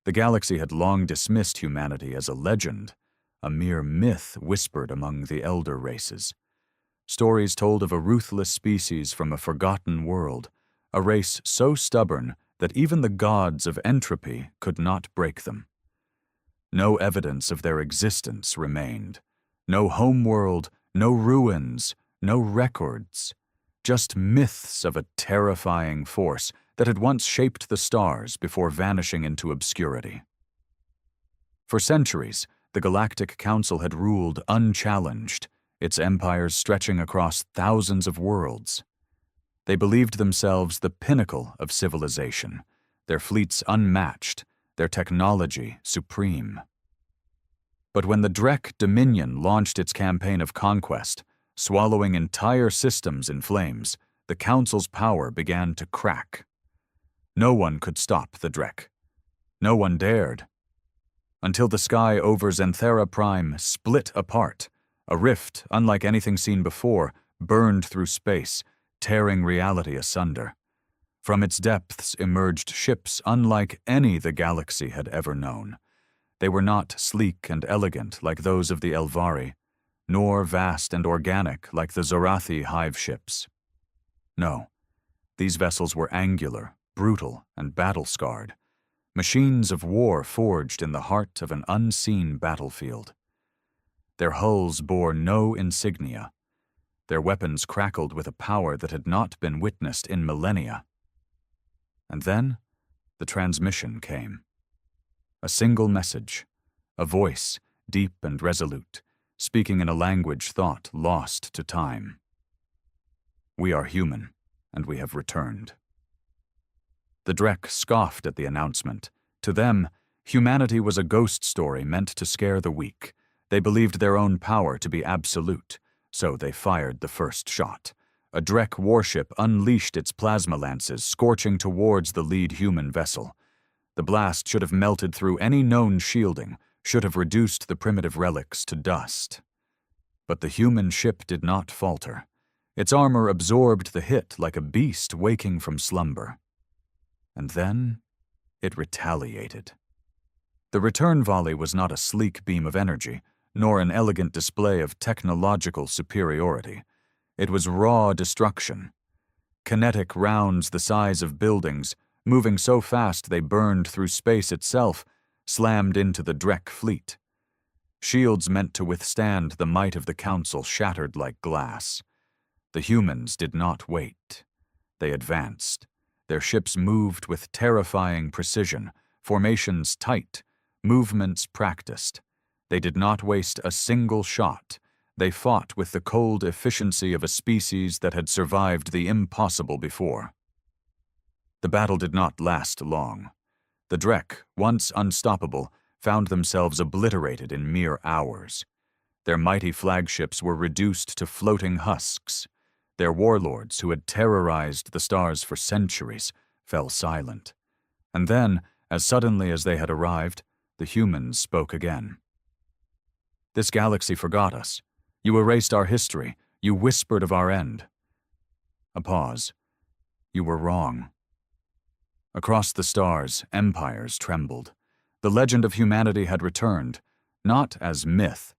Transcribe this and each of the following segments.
The galaxy had long dismissed humanity as a legend, a mere myth whispered among the elder races. Stories told of a ruthless species from a forgotten world, a race so stubborn that even the gods of entropy could not break them. No evidence of their existence remained. No homeworld, no ruins, no records. Just myths of a terrifying force that had once shaped the stars before vanishing into obscurity. For centuries, the Galactic Council had ruled unchallenged, its empires stretching across thousands of worlds. They believed themselves the pinnacle of civilization, their fleets unmatched, their technology supreme. But when the Drek Dominion launched its campaign of conquest, swallowing entire systems in flames, the Council's power began to crack. No one could stop the Drek. No one dared. Until the sky over Xanthera Prime split apart, a rift, unlike anything seen before, burned through space, tearing reality asunder. From its depths emerged ships unlike any the galaxy had ever known. They were not sleek and elegant like those of the Elvari, nor vast and organic like the Zorathi hive ships. No, these vessels were angular, brutal, and battle-scarred, machines of war forged in the heart of an unseen battlefield. Their hulls bore no insignia. Their weapons crackled with a power that had not been witnessed in millennia. And then, the transmission came. A single message, a voice, deep and resolute, speaking in a language thought lost to time. We are human, and we have returned. The Drek scoffed at the announcement. To them, humanity was a ghost story meant to scare the weak. They believed their own power to be absolute, so they fired the first shot. A Drek warship unleashed its plasma lances, scorching towards the lead human vessel. The blast should have melted through any known shielding, should have reduced the primitive relics to dust. But the human ship did not falter. Its armor absorbed the hit like a beast waking from slumber. And then, it retaliated. The return volley was not a sleek beam of energy, nor an elegant display of technological superiority. It was raw destruction. Kinetic rounds the size of buildings, moving so fast they burned through space itself, slammed into the Drek fleet. Shields meant to withstand the might of the Council shattered like glass. The humans did not wait. They advanced. Their ships moved with terrifying precision, formations tight, movements practiced. They did not waste a single shot. They fought with the cold efficiency of a species that had survived the impossible before. The battle did not last long. The Drek, once unstoppable, found themselves obliterated in mere hours. Their mighty flagships were reduced to floating husks. Their warlords, who had terrorized the stars for centuries, fell silent. And then, as suddenly as they had arrived, the humans spoke again. This galaxy forgot us. You erased our history. You whispered of our end. A pause. You were wrong. Across the stars, empires trembled. The legend of humanity had returned, not as myth,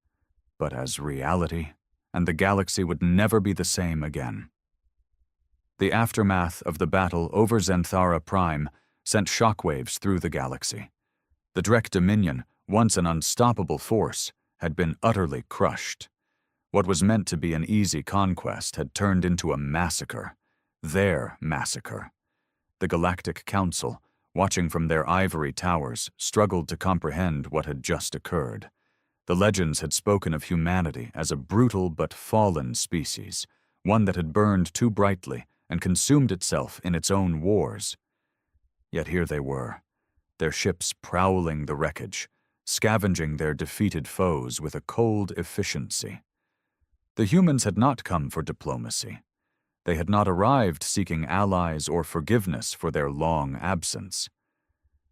but as reality, and the galaxy would never be the same again. The aftermath of the battle over Xanthara Prime sent shockwaves through the galaxy. The Drek Dominion, once an unstoppable force, had been utterly crushed. What was meant to be an easy conquest had turned into a massacre. Their massacre. The Galactic Council, watching from their ivory towers, struggled to comprehend what had just occurred. The legends had spoken of humanity as a brutal but fallen species, one that had burned too brightly and consumed itself in its own wars. Yet here they were, their ships prowling the wreckage, scavenging their defeated foes with a cold efficiency. The humans had not come for diplomacy. They had not arrived seeking allies or forgiveness for their long absence.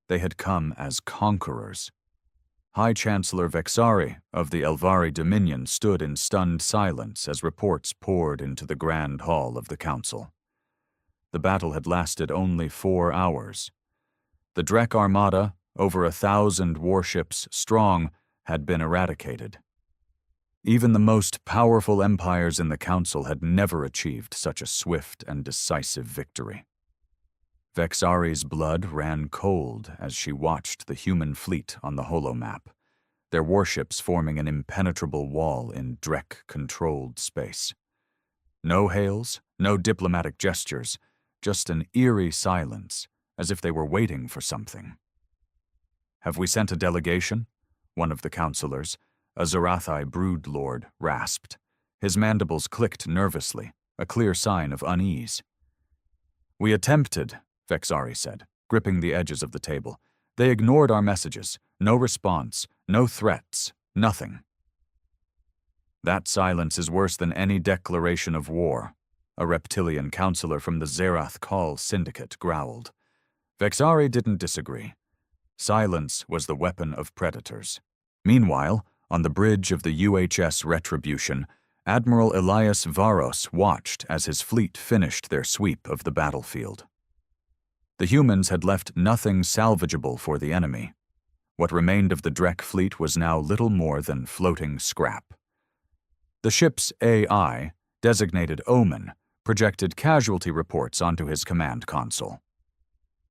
They had come as conquerors. High Chancellor Vexari of the Elvari Dominion stood in stunned silence as reports poured into the grand hall of the council. The battle had lasted only 4 hours. The Drek Armada, over 1,000 warships strong, had been eradicated. Even the most powerful empires in the Council had never achieved such a swift and decisive victory. Vexari's blood ran cold as she watched the human fleet on the holomap, their warships forming an impenetrable wall in Drek-controlled space. No hails, no diplomatic gestures, just an eerie silence, as if they were waiting for something. "Have we sent a delegation?" one of the counselors, a Zarathi broodlord, rasped. His mandibles clicked nervously, a clear sign of unease. "We attempted," Vexari said, gripping the edges of the table. "They ignored our messages. No response, no threats, nothing." "That silence is worse than any declaration of war," a reptilian counselor from the Zerath Call Syndicate growled. Vexari didn't disagree. Silence was the weapon of predators. Meanwhile, on the bridge of the UHS Retribution, Admiral Elias Varos watched as his fleet finished their sweep of the battlefield. The humans had left nothing salvageable for the enemy. What remained of the Drek fleet was now little more than floating scrap. The ship's AI, designated Omen, projected casualty reports onto his command console.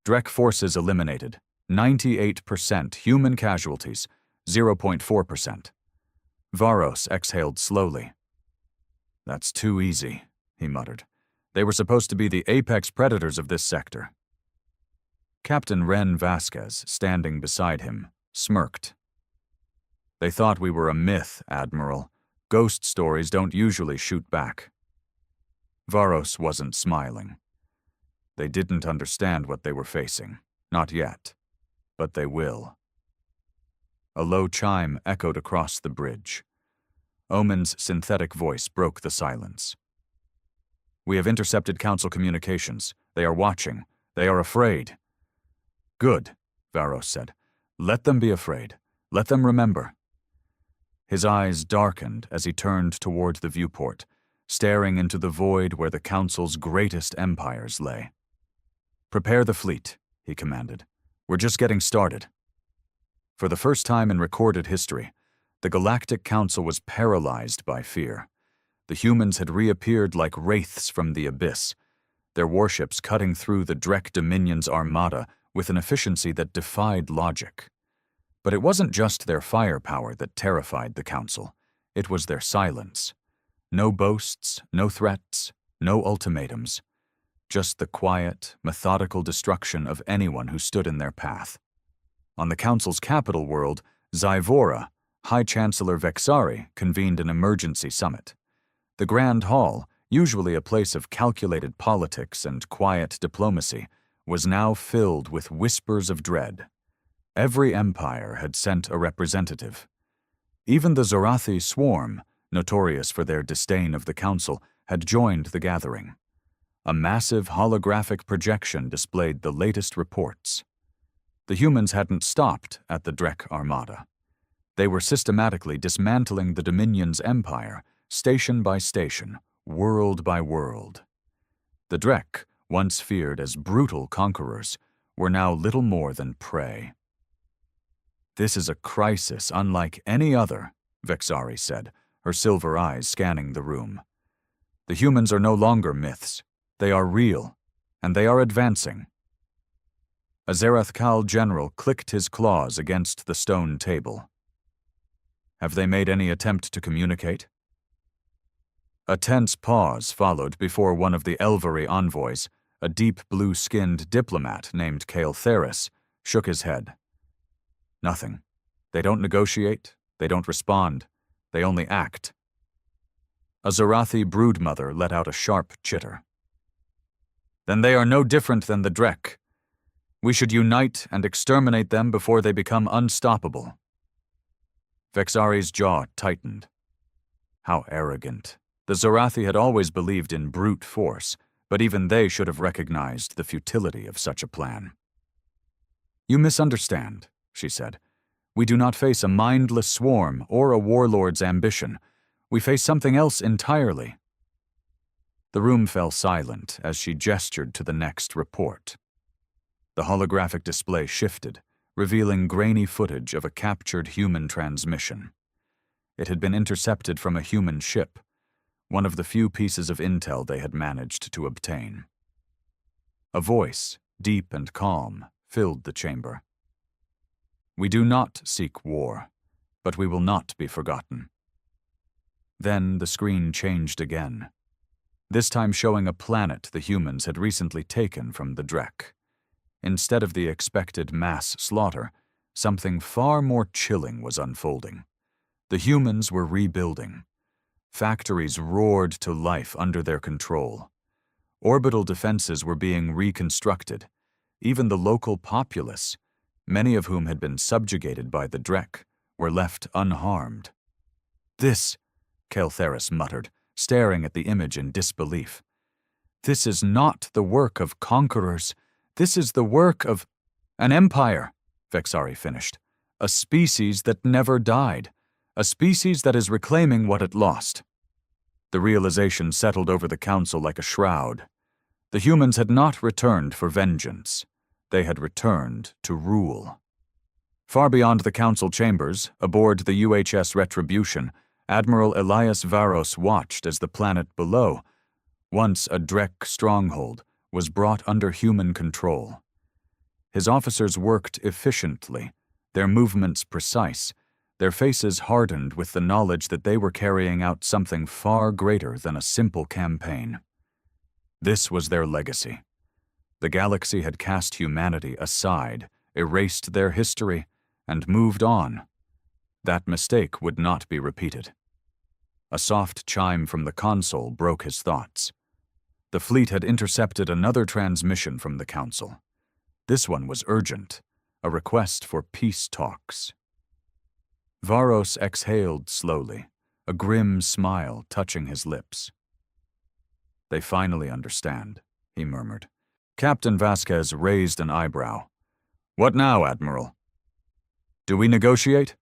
Drek forces eliminated, 98% human casualties, 0.4%. Varos exhaled slowly. "That's too easy," he muttered. "They were supposed to be the apex predators of this sector." Captain Ren Vasquez, standing beside him, smirked. "They thought we were a myth, Admiral. Ghost stories don't usually shoot back." Varos wasn't smiling. They didn't understand what they were facing. Not yet. But they will. A low chime echoed across the bridge. Omen's synthetic voice broke the silence. "We have intercepted Council communications. They are watching. They are afraid." "Good," Varos said. "Let them be afraid. Let them remember." His eyes darkened as he turned toward the viewport, staring into the void where the Council's greatest empires lay. "Prepare the fleet," he commanded. "We're just getting started." For the first time in recorded history, the Galactic Council was paralyzed by fear. The humans had reappeared like wraiths from the abyss, their warships cutting through the Drek Dominion's Armada with an efficiency that defied logic. But it wasn't just their firepower that terrified the Council. It was their silence. No boasts, no threats, no ultimatums. Just the quiet, methodical destruction of anyone who stood in their path. On the Council's capital world, Zyvora, High Chancellor Vexari convened an emergency summit. The Grand Hall, usually a place of calculated politics and quiet diplomacy, was now filled with whispers of dread. Every empire had sent a representative. Even the Zorathi swarm, notorious for their disdain of the Council, had joined the gathering. A massive holographic projection displayed the latest reports. The humans hadn't stopped at the Drek Armada. They were systematically dismantling the Dominion's empire, station by station, world by world. The Drek, once feared as brutal conquerors, were now little more than prey. "This is a crisis unlike any other," Vexari said, her silver eyes scanning the room. "The humans are no longer myths. They are real, and they are advancing." A Zerathkal general clicked his claws against the stone table. "Have they made any attempt to communicate?" A tense pause followed before one of the Elvery envoys, a deep blue-skinned diplomat named Kael'Theris, shook his head. "Nothing. They don't negotiate, they don't respond, they only act." A Zorathi broodmother let out a sharp chitter. "Then they are no different than the Drek. We should unite and exterminate them before they become unstoppable." Vexari's jaw tightened. How arrogant. The Zorathi had always believed in brute force, but even they should have recognized the futility of such a plan. "You misunderstand," she said. "We do not face a mindless swarm or a warlord's ambition. We face something else entirely." The room fell silent as she gestured to the next report. The holographic display shifted, revealing grainy footage of a captured human transmission. It had been intercepted from a human ship, one of the few pieces of intel they had managed to obtain. A voice, deep and calm, filled the chamber. "We do not seek war, but we will not be forgotten." Then the screen changed again, this time showing a planet the humans had recently taken from the Drek. Instead of the expected mass slaughter, something far more chilling was unfolding. The humans were rebuilding. Factories roared to life under their control. Orbital defenses were being reconstructed. Even the local populace, many of whom had been subjugated by the Drek, were left unharmed. "This," Kael'theris muttered, staring at the image in disbelief. "This is not the work of conquerors. This is the work of an empire," Vexari finished. "A species that never died. A species that is reclaiming what it lost." The realization settled over the council like a shroud. The humans had not returned for vengeance. They had returned to rule. Far beyond the council chambers, aboard the UHS Retribution, Admiral Elias Varos watched as the planet below, once a Drek stronghold, was brought under human control. His officers worked efficiently, their movements precise, their faces hardened with the knowledge that they were carrying out something far greater than a simple campaign. This was their legacy. The galaxy had cast humanity aside, erased their history, and moved on. That mistake would not be repeated. A soft chime from the console broke his thoughts. The fleet had intercepted another transmission from the council. This one was urgent, a request for peace talks. Varos exhaled slowly, a grim smile touching his lips. "They finally understand," he murmured. Captain Vasquez raised an eyebrow. "What now, Admiral? Do we negotiate?"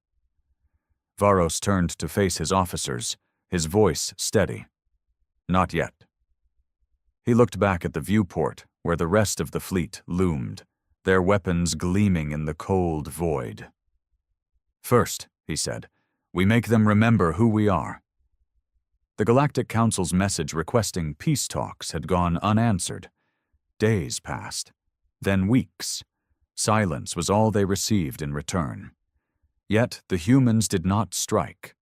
Varos turned to face his officers, his voice steady. "Not yet." He looked back at the viewport where the rest of the fleet loomed, their weapons gleaming in the cold void. "First," he said, "we make them remember who we are." The Galactic Council's message requesting peace talks had gone unanswered. Days passed, then weeks. Silence was all they received in return. Yet the humans did not strike.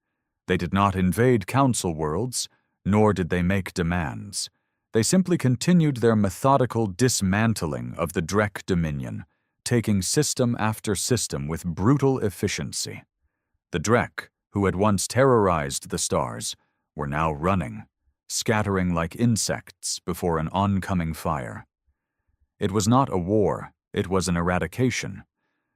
They did not invade council worlds, nor did they make demands. They simply continued their methodical dismantling of the Drek Dominion, taking system after system with brutal efficiency. The Drek, who had once terrorized the stars, were now running, scattering like insects before an oncoming fire. It was not a war, it was an eradication.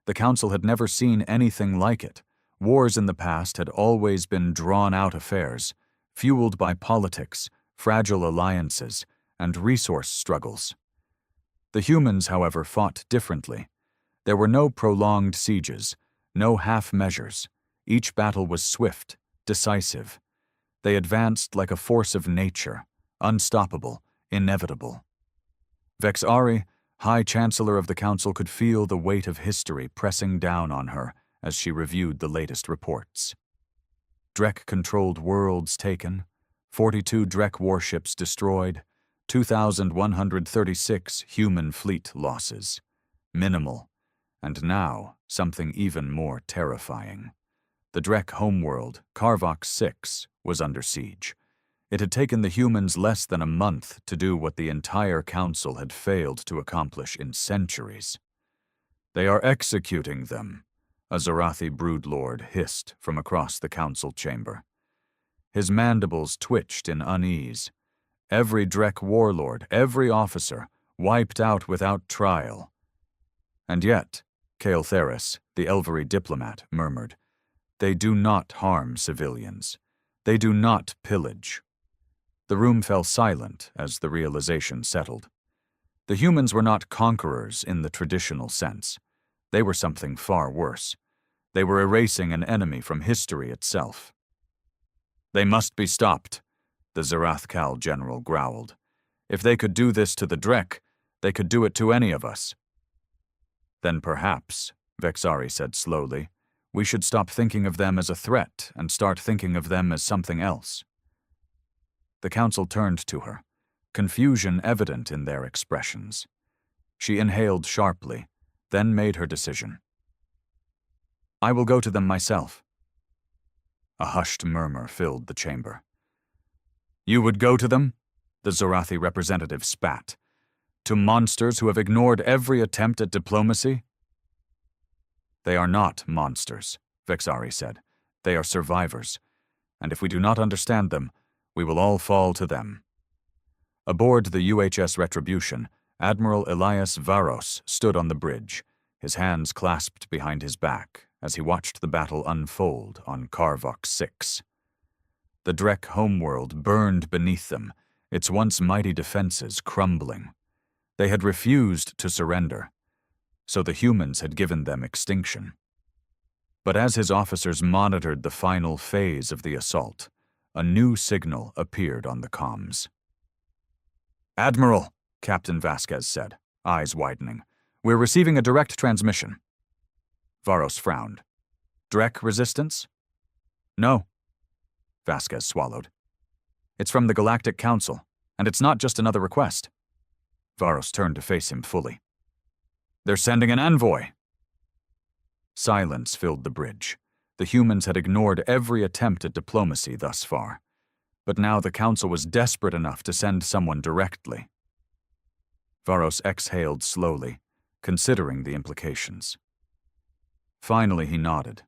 The Council had never seen anything like it. Wars in the past had always been drawn-out affairs, fueled by politics, fragile alliances, and resource struggles. The humans, however, fought differently. There were no prolonged sieges, no half measures. Each battle was swift, decisive. They advanced like a force of nature, unstoppable, inevitable. Vexari, High Chancellor of the Council, could feel the weight of history pressing down on her as she reviewed the latest reports. Drek-controlled worlds taken, 42 Drek warships destroyed, 2,136 human fleet losses. Minimal, and now something even more terrifying. The Drek homeworld, Carvox 6, was under siege. It had taken the humans less than a month to do what the entire council had failed to accomplish in centuries. "They are executing them," a Zorathi broodlord hissed from across the council chamber. His mandibles twitched in unease. Every Drek warlord, every officer, wiped out without trial. And yet, Kael'theris, the Elvery diplomat, murmured, "They do not harm civilians. They do not pillage." The room fell silent as the realization settled. The humans were not conquerors in the traditional sense. They were something far worse. They were erasing an enemy from history itself. "They must be stopped," the Zarathkal general growled. "If they could do this to the Drek, they could do it to any of us." "Then perhaps," Vexari said slowly. We should stop thinking of them as a threat and start thinking of them as something else. The council turned to her, confusion evident in their expressions. She inhaled sharply, then made her decision. I will go to them myself. A hushed murmur filled the chamber. You would go to them? The Zorathi representative spat. To monsters who have ignored every attempt at diplomacy? They are not monsters, Vexari said. They are survivors, and if we do not understand them, we will all fall to them. Aboard the UHS Retribution, Admiral Elias Varos stood on the bridge, his hands clasped behind his back as he watched the battle unfold on Karvok 6. The Drek homeworld burned beneath them, its once mighty defenses crumbling. They had refused to surrender, so the humans had given them extinction. But as his officers monitored the final phase of the assault, a new signal appeared on the comms. Admiral, Captain Vasquez said, eyes widening, we're receiving a direct transmission. Varos frowned. Drek resistance? No. Vasquez swallowed. It's from the Galactic Council, and it's not just another request. Varos turned to face him fully. They're sending an envoy. Silence filled the bridge. The humans had ignored every attempt at diplomacy thus far, but now the Council was desperate enough to send someone directly. Varos exhaled slowly, considering the implications. Finally he nodded.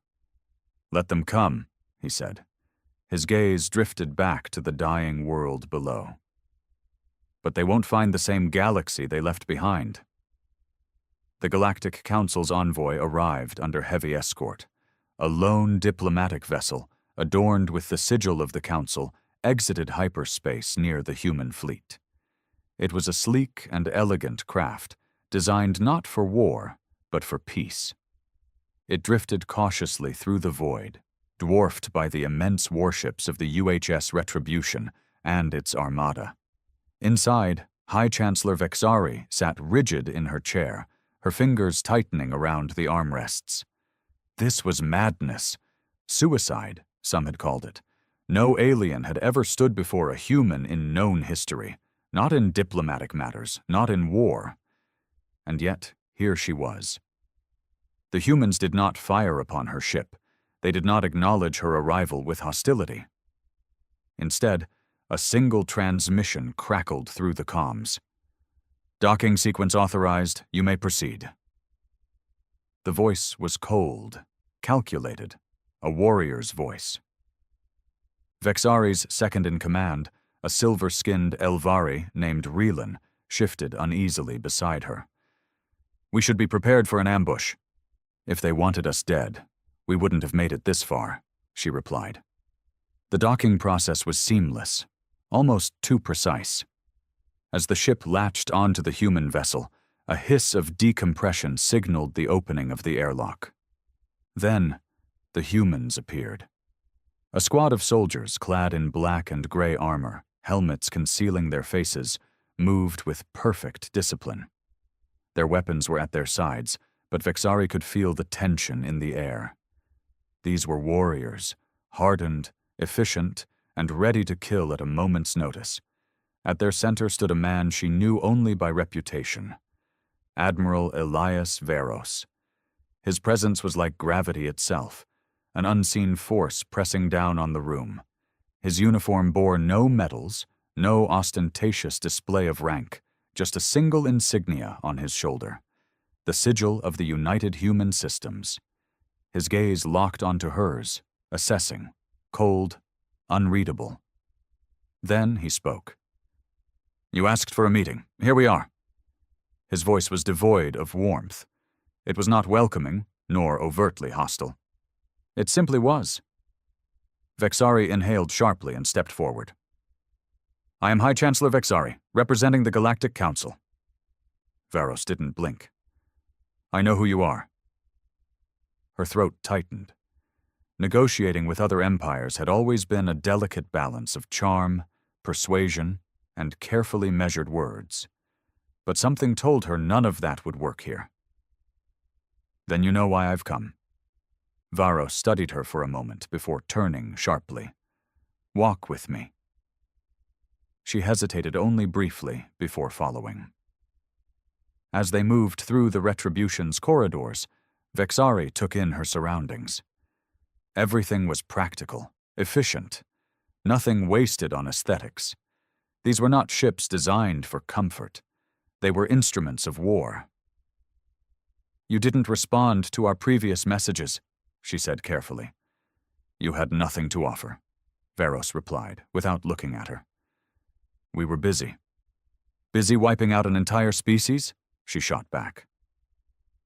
Let them come, he said. His gaze drifted back to the dying world below. But they won't find the same galaxy they left behind. The Galactic Council's envoy arrived under heavy escort. A lone diplomatic vessel, adorned with the sigil of the Council, exited hyperspace near the human fleet. It was a sleek and elegant craft, designed not for war, but for peace. It drifted cautiously through the void, dwarfed by the immense warships of the UHS Retribution and its Armada. Inside, High Chancellor Vexari sat rigid in her chair, her fingers tightening around the armrests. This was madness. Suicide, some had called it. No alien had ever stood before a human in known history, not in diplomatic matters, not in war. And yet, here she was. The humans did not fire upon her ship. They did not acknowledge her arrival with hostility. Instead, a single transmission crackled through the comms. Docking sequence authorized. You may proceed. The voice was cold, calculated, a warrior's voice. Vexari's second-in-command, a silver-skinned Elvari named Reelan, shifted uneasily beside her. We should be prepared for an ambush. If they wanted us dead, we wouldn't have made it this far, she replied. The docking process was seamless, almost too precise. As the ship latched onto the human vessel, a hiss of decompression signaled the opening of the airlock. Then, the humans appeared. A squad of soldiers clad in black and gray armor, helmets concealing their faces, moved with perfect discipline. Their weapons were at their sides, but Vexari could feel the tension in the air. These were warriors, hardened, efficient, and ready to kill at a moment's notice. At their center stood a man she knew only by reputation, Admiral Elias Varos. His presence was like gravity itself, an unseen force pressing down on the room. His uniform bore no medals, no ostentatious display of rank, just a single insignia on his shoulder, the sigil of the United Human Systems. His gaze locked onto hers, assessing, cold, unreadable. Then he spoke. You asked for a meeting. Here we are. His voice was devoid of warmth. It was not welcoming, nor overtly hostile. It simply was. Vexari inhaled sharply and stepped forward. I am High Chancellor Vexari, representing the Galactic Council. Varos didn't blink. I know who you are. Her throat tightened. Negotiating with other empires had always been a delicate balance of charm, persuasion, and carefully measured words. But something told her none of that would work here. Then you know why I've come. Varro studied her for a moment before turning sharply. Walk with me. She hesitated only briefly before following. As they moved through the Retribution's corridors, Vexari took in her surroundings. Everything was practical, efficient, nothing wasted on aesthetics. These were not ships designed for comfort. They were instruments of war. You didn't respond to our previous messages, she said carefully. You had nothing to offer, Varos replied, without looking at her. We were busy. Busy wiping out an entire species? She shot back.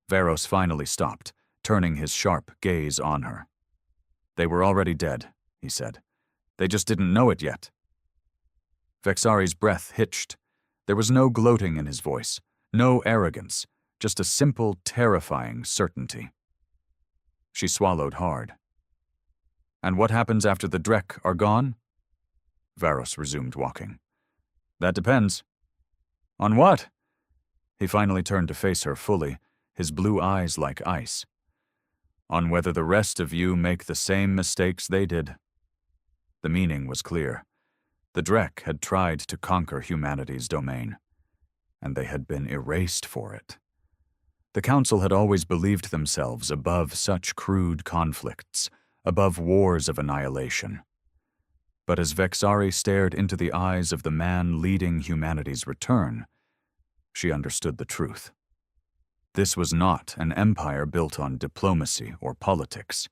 Varos finally stopped, turning his sharp gaze on her. They were already dead, he said. They just didn't know it yet. Vexari's breath hitched. There was no gloating in his voice, no arrogance, just a simple, terrifying certainty. She swallowed hard. And what happens after the Drek are gone? Varos resumed walking. That depends. On what? He finally turned to face her fully, his blue eyes like ice. On whether the rest of you make the same mistakes they did. The meaning was clear. The Drek had tried to conquer humanity's domain, and they had been erased for it. The Council had always believed themselves above such crude conflicts, above wars of annihilation. But as Vexari stared into the eyes of the man leading humanity's return, she understood the truth. This was not an empire built on diplomacy or politics.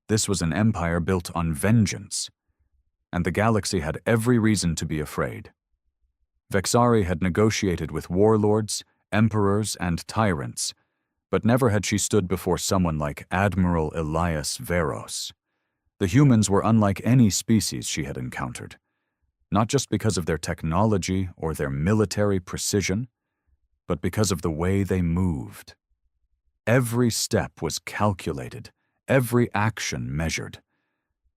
This was an empire built on vengeance, and the galaxy had every reason to be afraid. Vexari had negotiated with warlords, emperors, and tyrants, but never had she stood before someone like Admiral Elias Varos. The humans were unlike any species she had encountered, not just because of their technology or their military precision, but because of the way they moved. Every step was calculated, every action measured.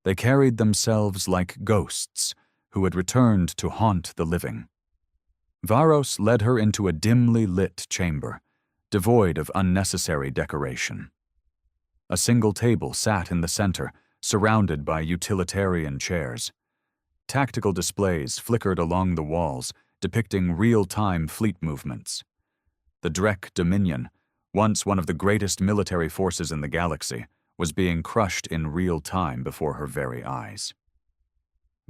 They carried themselves like ghosts who had returned to haunt the living. Varos led her into a dimly lit chamber, devoid of unnecessary decoration. A single table sat in the center, surrounded by utilitarian chairs. Tactical displays flickered along the walls, depicting real-time fleet movements. The Drek Dominion, once one of the greatest military forces in the galaxy, was being crushed in real time before her very eyes.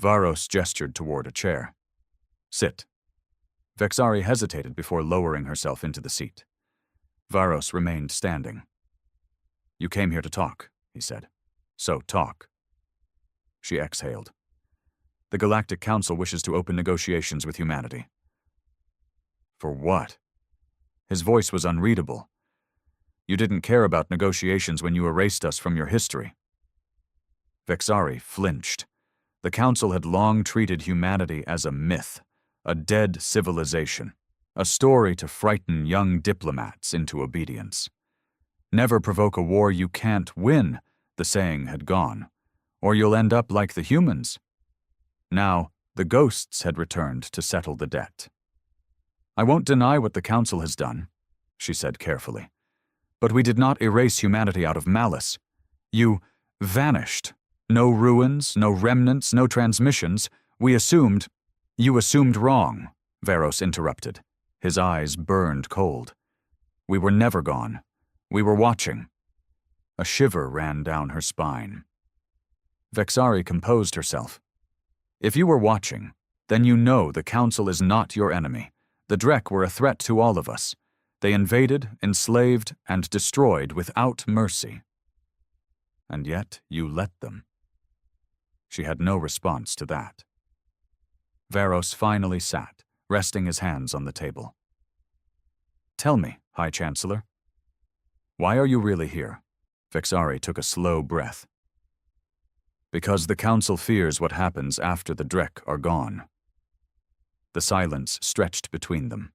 Varos gestured toward a chair. Sit. Vexari hesitated before lowering herself into the seat. Varos remained standing. You came here to talk, he said. So talk. She exhaled. The Galactic Council wishes to open negotiations with humanity. For what? His voice was unreadable. You didn't care about negotiations when you erased us from your history. Vexari flinched. The Council had long treated humanity as a myth, a dead civilization, a story to frighten young diplomats into obedience. Never provoke a war you can't win, the saying had gone, or you'll end up like the humans. Now, the ghosts had returned to settle the debt. I won't deny what the Council has done, she said carefully. But we did not erase humanity out of malice. You vanished. No ruins, no remnants, no transmissions. You assumed wrong, Varos interrupted. His eyes burned cold. We were never gone. We were watching. A shiver ran down her spine. Vexari composed herself. If you were watching, then you know the Council is not your enemy. The Drek were a threat to all of us. They invaded, enslaved, and destroyed without mercy. And yet you let them. She had no response to that. Varos finally sat, resting his hands on the table. Tell me, High Chancellor, why are you really here? Vexari took a slow breath. Because the Council fears what happens after the Drek are gone. The silence stretched between them.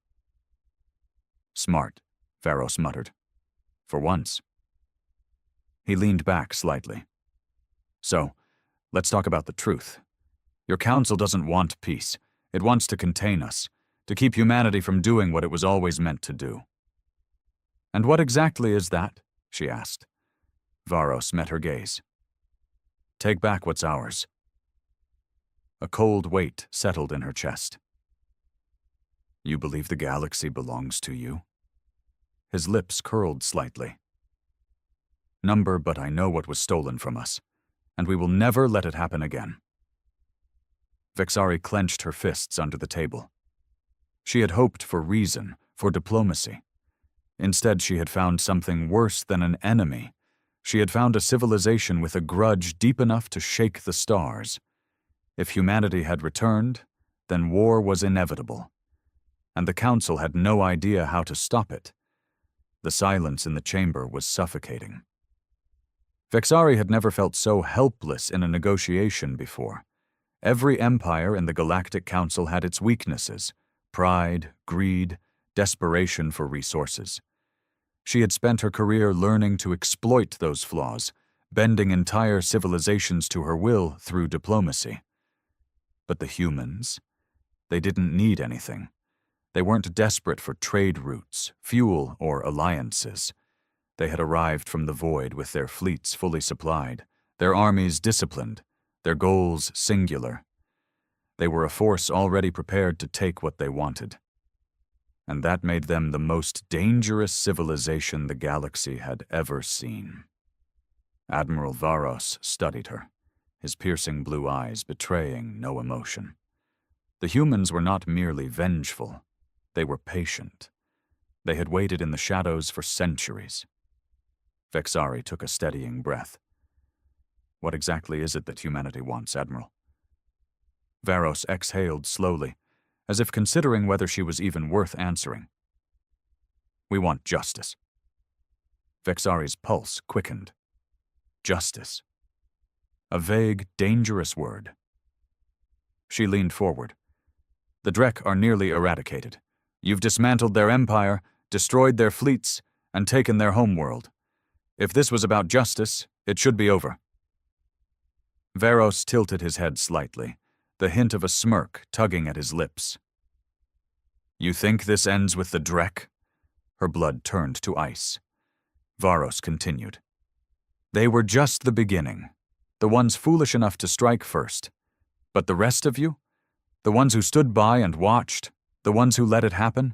Smart, Varos muttered. For once. He leaned back slightly. So, let's talk about the truth. Your Council doesn't want peace. It wants to contain us, to keep humanity from doing what it was always meant to do. And what exactly is that? she asked. Varos met her gaze. Take back what's ours. A cold weight settled in her chest. You believe the galaxy belongs to you? His lips curled slightly. Number, but I know what was stolen from us, and we will never let it happen again. Vexari clenched her fists under the table. She had hoped for reason, for diplomacy. Instead, she had found something worse than an enemy. She had found a civilization with a grudge deep enough to shake the stars. If humanity had returned, then war was inevitable. And the Council had no idea how to stop it. The silence in the chamber was suffocating. Vexari had never felt so helpless in a negotiation before. Every empire in the Galactic Council had its weaknesses: pride, greed, desperation for resources. She had spent her career learning to exploit those flaws, bending entire civilizations to her will through diplomacy. But the humans, they didn't need anything. They weren't desperate for trade routes, fuel, or alliances. They had arrived from the void with their fleets fully supplied, their armies disciplined, their goals singular. They were a force already prepared to take what they wanted. And that made them the most dangerous civilization the galaxy had ever seen. Admiral Varos studied her, his piercing blue eyes betraying no emotion. The humans were not merely vengeful, they were patient. They had waited in the shadows for centuries. Vexari took a steadying breath. What exactly is it that humanity wants, Admiral? Varos exhaled slowly, as if considering whether she was even worth answering. We want justice. Vexari's pulse quickened. Justice. A vague, dangerous word. She leaned forward. The Drek are nearly eradicated. You've dismantled their empire, destroyed their fleets, and taken their homeworld. If this was about justice, it should be over. Varos tilted his head slightly, the hint of a smirk tugging at his lips. You think this ends with the Drek? Her blood turned to ice. Varos continued. They were just the beginning, the ones foolish enough to strike first. But the rest of you? The ones who stood by and watched? The ones who let it happen?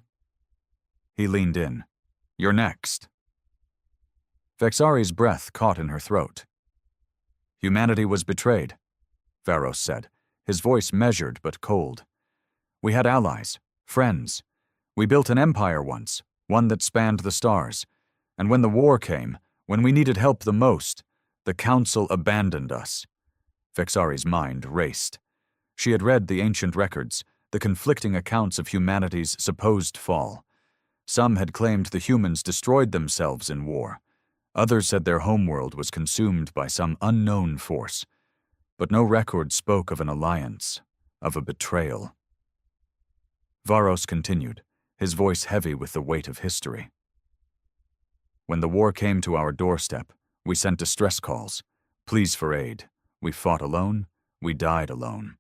He leaned in. You're next. Vexari's breath caught in her throat. Humanity was betrayed, Varos said, his voice measured but cold. We had allies, friends. We built an empire once, one that spanned the stars. And when the war came, when we needed help the most, the Council abandoned us. Vexari's mind raced. She had read the ancient records, the conflicting accounts of humanity's supposed fall. Some had claimed the humans destroyed themselves in war. Others said their homeworld was consumed by some unknown force. But no record spoke of an alliance, of a betrayal. Varos continued, his voice heavy with the weight of history. When the war came to our doorstep, we sent distress calls, pleas for aid. We fought alone, we died alone.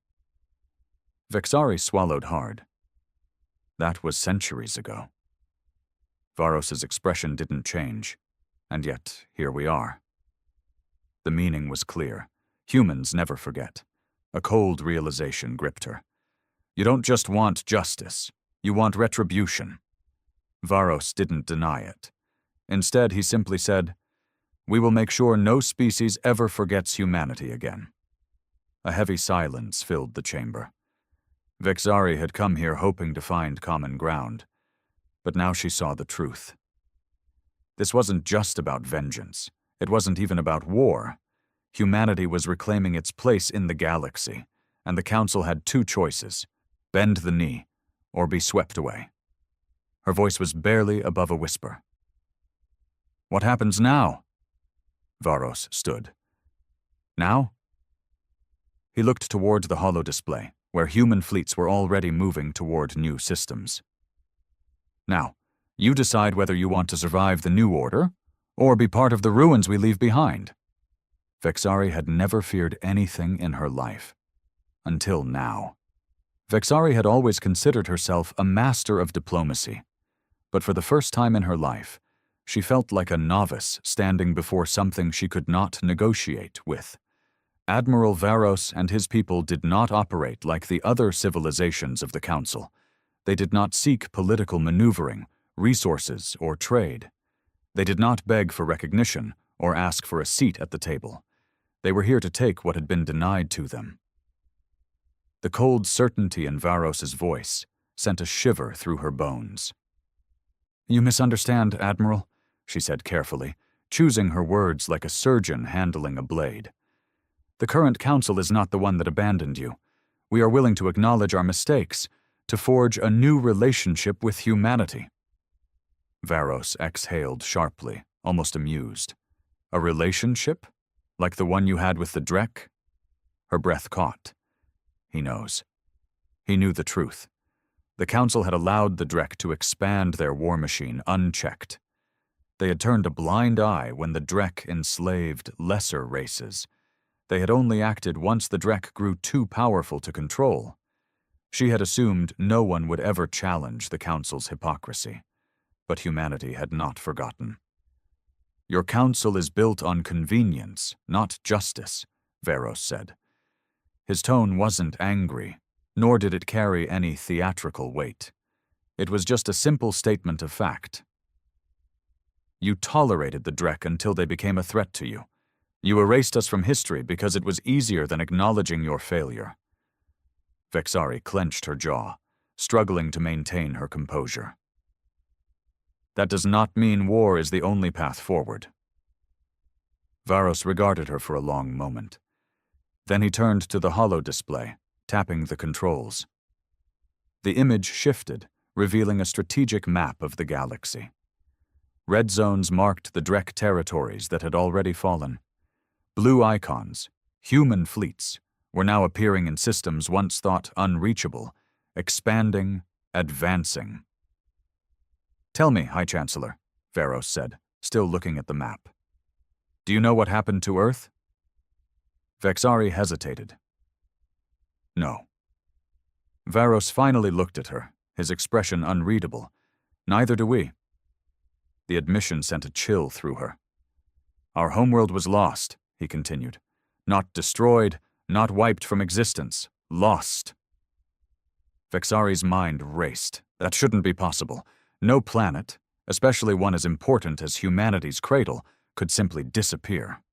Vexari swallowed hard. That was centuries ago. Varos's expression didn't change. And yet, here we are. The meaning was clear. Humans never forget. A cold realization gripped her. You don't just want justice. You want retribution. Varos didn't deny it. Instead, he simply said, we will make sure no species ever forgets humanity again. A heavy silence filled the chamber. Vexari had come here hoping to find common ground. But now she saw the truth. This wasn't just about vengeance. It wasn't even about war. Humanity was reclaiming its place in the galaxy, and the Council had two choices: bend the knee, or be swept away. Her voice was barely above a whisper. What happens now? Varos stood. Now? He looked toward the holo display, where human fleets were already moving toward new systems. Now, you decide whether you want to survive the new order, or be part of the ruins we leave behind. Vexari had never feared anything in her life. Until now. Vexari had always considered herself a master of diplomacy. But for the first time in her life, She felt like a novice standing before something she could not negotiate with. Admiral Varos and his people did not operate like the other civilizations of the Council. They did not seek political maneuvering, resources, or trade. They did not beg for recognition or ask for a seat at the table. They were here to take what had been denied to them. The cold certainty in Varos's voice sent a shiver through her bones. "You misunderstand, Admiral," she said carefully, choosing her words like a surgeon handling a blade. "The current council is not the one that abandoned you. We are willing to acknowledge our mistakes, to forge a new relationship with humanity." Varos exhaled sharply, almost amused. "A relationship? Like the one you had with the Drek?" Her breath caught. He knows. He knew the truth. The Council had allowed the Drek to expand their war machine unchecked. They had turned a blind eye when the Drek enslaved lesser races. They had only acted once the Drek grew too powerful to control. She had assumed no one would ever challenge the Council's hypocrisy. But humanity had not forgotten. "Your council is built on convenience, not justice," Varos said. His tone wasn't angry, nor did it carry any theatrical weight. It was just a simple statement of fact. "You tolerated the Drek until they became a threat to you. You erased us from history because it was easier than acknowledging your failure." Vexari clenched her jaw, struggling to maintain her composure. "That does not mean war is the only path forward." Varos regarded her for a long moment. Then he turned to the holo display, tapping the controls. The image shifted, revealing a strategic map of the galaxy. Red zones marked the Drek territories that had already fallen. Blue icons, human fleets, were now appearing in systems once thought unreachable, expanding, advancing. "Tell me, High Chancellor," Varos said, still looking at the map. "Do you know what happened to Earth?" Vexari hesitated. "No." Varos finally looked at her, his expression unreadable. "Neither do we." The admission sent a chill through her. "Our homeworld was lost," he continued. "Not destroyed, not wiped from existence. Lost." Vexari's mind raced. That shouldn't be possible. No planet, especially one as important as humanity's cradle, could simply disappear.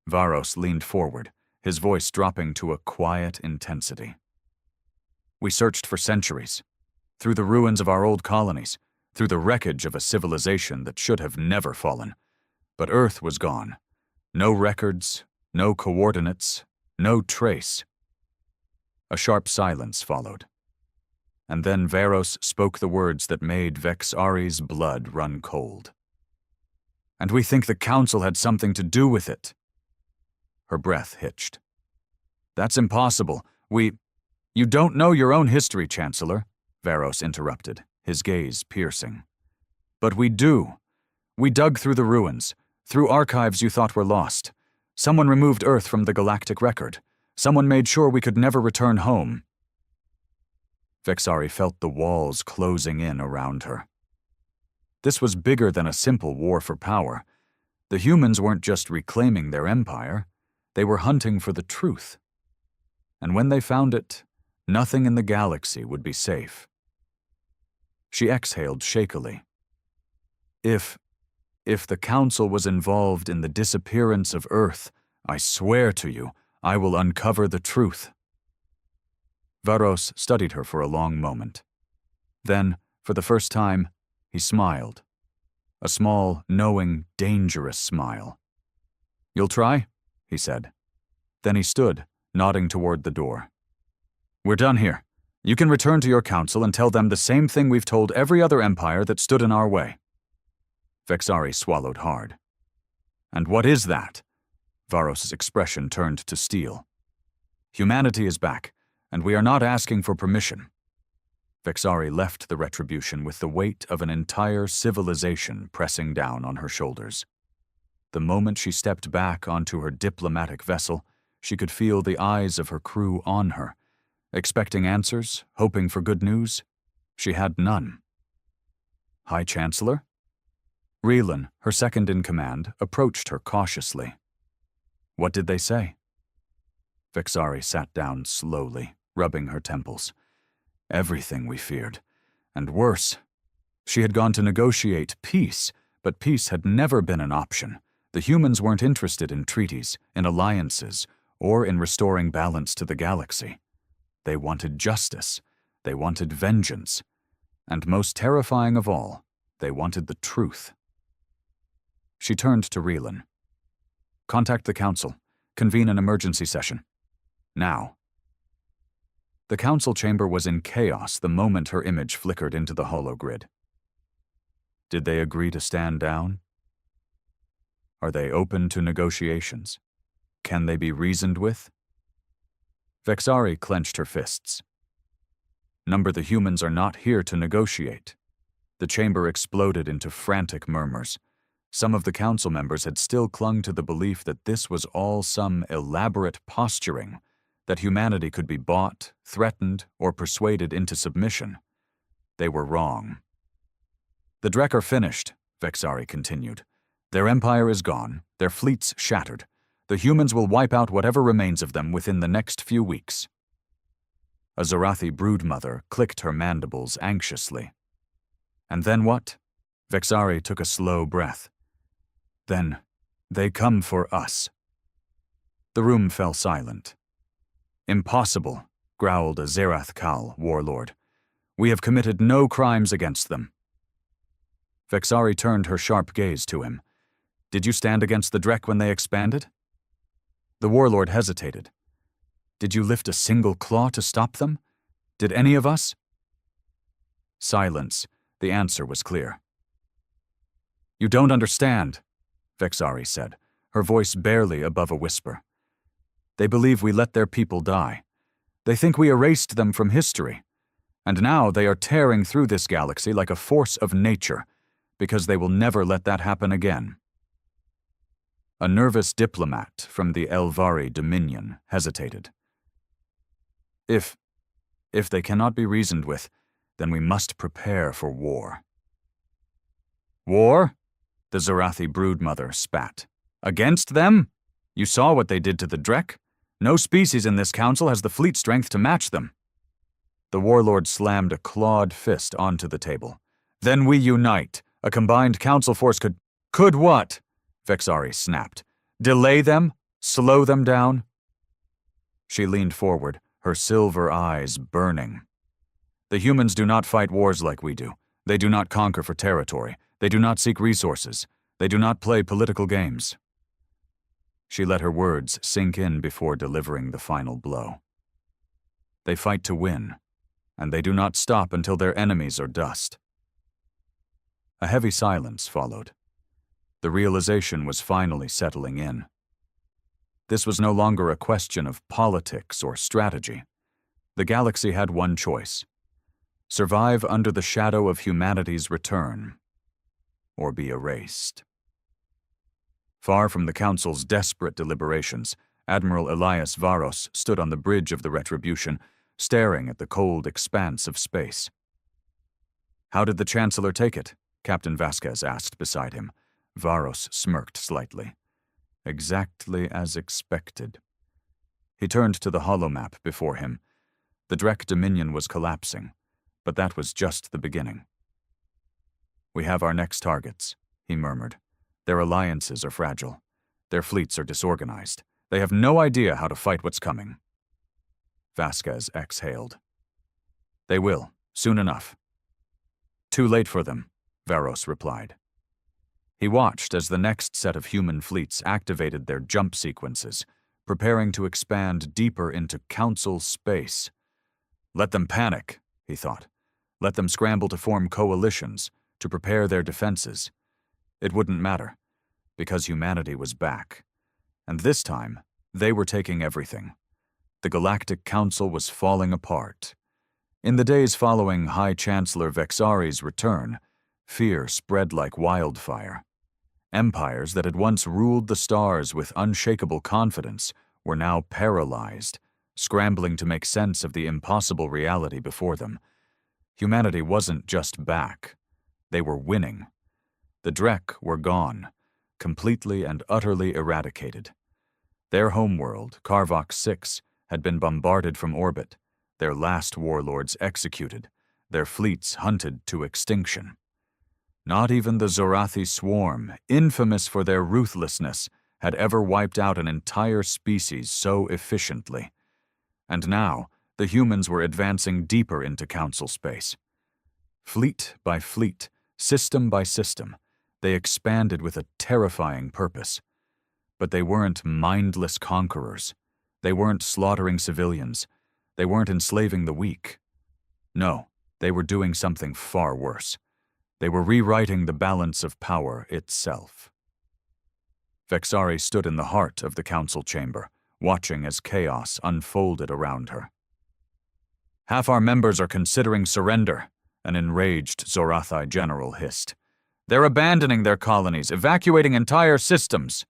Varos leaned forward, his voice dropping to a quiet intensity. "We searched for centuries, through the ruins of our old colonies, through the wreckage of a civilization that should have never fallen. But Earth was gone. No records, no coordinates, no trace." A sharp silence followed. And then Varos spoke the words that made Vexari's blood run cold. "And we think the Council had something to do with it." Her breath hitched. "That's impossible. You don't know your own history, Chancellor," Varos interrupted, his gaze piercing. "But we do. We dug through the ruins, through archives you thought were lost. Someone removed Earth from the galactic record. Someone made sure we could never return home." Vexari felt the walls closing in around her. This was bigger than a simple war for power. The humans weren't just reclaiming their empire, they were hunting for the truth. And when they found it, nothing in the galaxy would be safe. She exhaled shakily. If the Council was involved in the disappearance of Earth, I swear to you, I will uncover the truth." Varos studied her for a long moment. Then, for the first time, he smiled. A small, knowing, dangerous smile. "You'll try?" he said. Then he stood, nodding toward the door. "We're done here. You can return to your council and tell them the same thing we've told every other empire that stood in our way." Vexari swallowed hard. "And what is that?" Varos's expression turned to steel. "Humanity is back, and we are not asking for permission." Vexari left the retribution with the weight of an entire civilization pressing down on her shoulders. The moment she stepped back onto her diplomatic vessel, she could feel the eyes of her crew on her. Expecting answers, hoping for good news, she had none. "High Chancellor?" Rielan, her second-in-command, approached her cautiously. What did they say? Vexari sat down slowly, rubbing her temples. Everything we feared. And worse. She had gone to negotiate peace, but peace had never been an option. The humans weren't interested in treaties, in alliances, or in restoring balance to the galaxy. They wanted justice. They wanted vengeance. And most terrifying of all, they wanted the truth. She turned to Rielan. Contact the Council. Convene an emergency session. Now. The Council chamber was in chaos the moment her image flickered into the hologrid. Did they agree to stand down? Are they open to negotiations? Can they be reasoned with? Vexari clenched her fists. Number, the humans are not here to negotiate. The chamber exploded into frantic murmurs. Some of the council members had still clung to the belief that this was all some elaborate posturing, that humanity could be bought, threatened, or persuaded into submission. They were wrong. The Drek are finished, Vexari continued. Their empire is gone, their fleets shattered. The humans will wipe out whatever remains of them within the next few weeks. A Zarathi broodmother clicked her mandibles anxiously. And then what? Vexari took a slow breath. Then, they come for us. The room fell silent. Impossible, growled a Zerath Kal warlord. We have committed no crimes against them. Vexari turned her sharp gaze to him. Did you stand against the Drek when they expanded? The warlord hesitated. Did you lift a single claw to stop them? Did any of us? Silence. The answer was clear. You don't understand, Vexari said, her voice barely above a whisper. They believe we let their people die. They think we erased them from history. And now they are tearing through this galaxy like a force of nature, because they will never let that happen again. A nervous diplomat from the Elvari Dominion hesitated. If they cannot be reasoned with, then we must prepare for war. War? The Zarathi broodmother spat. Against them? You saw what they did to the Drek? No species in this council has the fleet strength to match them. The warlord slammed a clawed fist onto the table. Then we unite. A combined council force could... Could what? Vexari snapped. Delay them? Slow them down? She leaned forward, her silver eyes burning. The humans do not fight wars like we do. They do not conquer for territory. They do not seek resources. They do not play political games. She let her words sink in before delivering the final blow. They fight to win, and they do not stop until their enemies are dust. A heavy silence followed. The realization was finally settling in. This was no longer a question of politics or strategy. The galaxy had one choice: survive under the shadow of humanity's return, or be erased. Far from the Council's desperate deliberations, Admiral Elias Varos stood on the bridge of the Retribution, staring at the cold expanse of space. How did the Chancellor take it? Captain Vasquez asked beside him. Varos smirked slightly. Exactly as expected. He turned to the holomap before him. The Drek Dominion was collapsing, but that was just the beginning. We have our next targets, he murmured. Their alliances are fragile. Their fleets are disorganized. They have no idea how to fight what's coming. Vasquez exhaled. They will, soon enough. Too late for them, Varos replied. He watched as the next set of human fleets activated their jump sequences, preparing to expand deeper into Council space. Let them panic, he thought. Let them scramble to form coalitions, to prepare their defenses. It wouldn't matter, because humanity was back. And this time, they were taking everything. The Galactic Council was falling apart. In the days following High Chancellor Vexari's return, fear spread like wildfire. Empires that had once ruled the stars with unshakable confidence were now paralyzed, scrambling to make sense of the impossible reality before them. Humanity wasn't just back. They were winning. The Drek were gone, completely and utterly eradicated. Their homeworld, Karvok 6, had been bombarded from orbit, their last warlords executed, their fleets hunted to extinction. Not even the Zorathi swarm, infamous for their ruthlessness, had ever wiped out an entire species so efficiently. And now, the humans were advancing deeper into Council space. Fleet by fleet, system by system, they expanded with a terrifying purpose. But they weren't mindless conquerors. They weren't slaughtering civilians. They weren't enslaving the weak. No, they were doing something far worse. They were rewriting the balance of power itself. Vexari stood in the heart of the council chamber, watching as chaos unfolded around her. "Half our members are considering surrender," an enraged Zorathi general hissed. "They're abandoning their colonies, evacuating entire systems.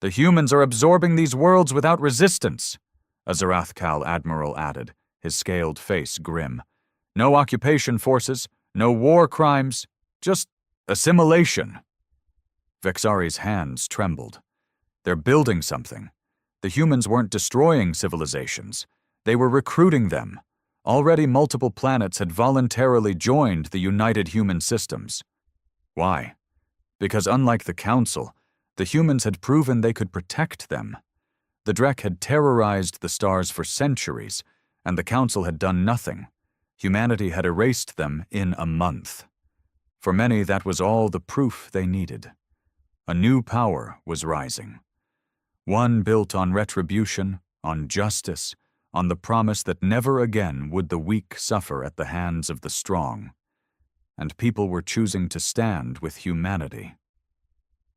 The humans are absorbing these worlds without resistance," a Zorathkal admiral added, his scaled face grim. "No occupation forces, no war crimes, just assimilation." Vexari's hands trembled. They're building something. The humans weren't destroying civilizations. They were recruiting them. Already multiple planets had voluntarily joined the united human systems. Why? Because unlike the Council, the humans had proven they could protect them. The Drek had terrorized the stars for centuries, and the Council had done nothing. Humanity had erased them in a month. For many, that was all the proof they needed. A new power was rising. One built on retribution, on justice, on the promise that never again would the weak suffer at the hands of the strong. And people were choosing to stand with humanity.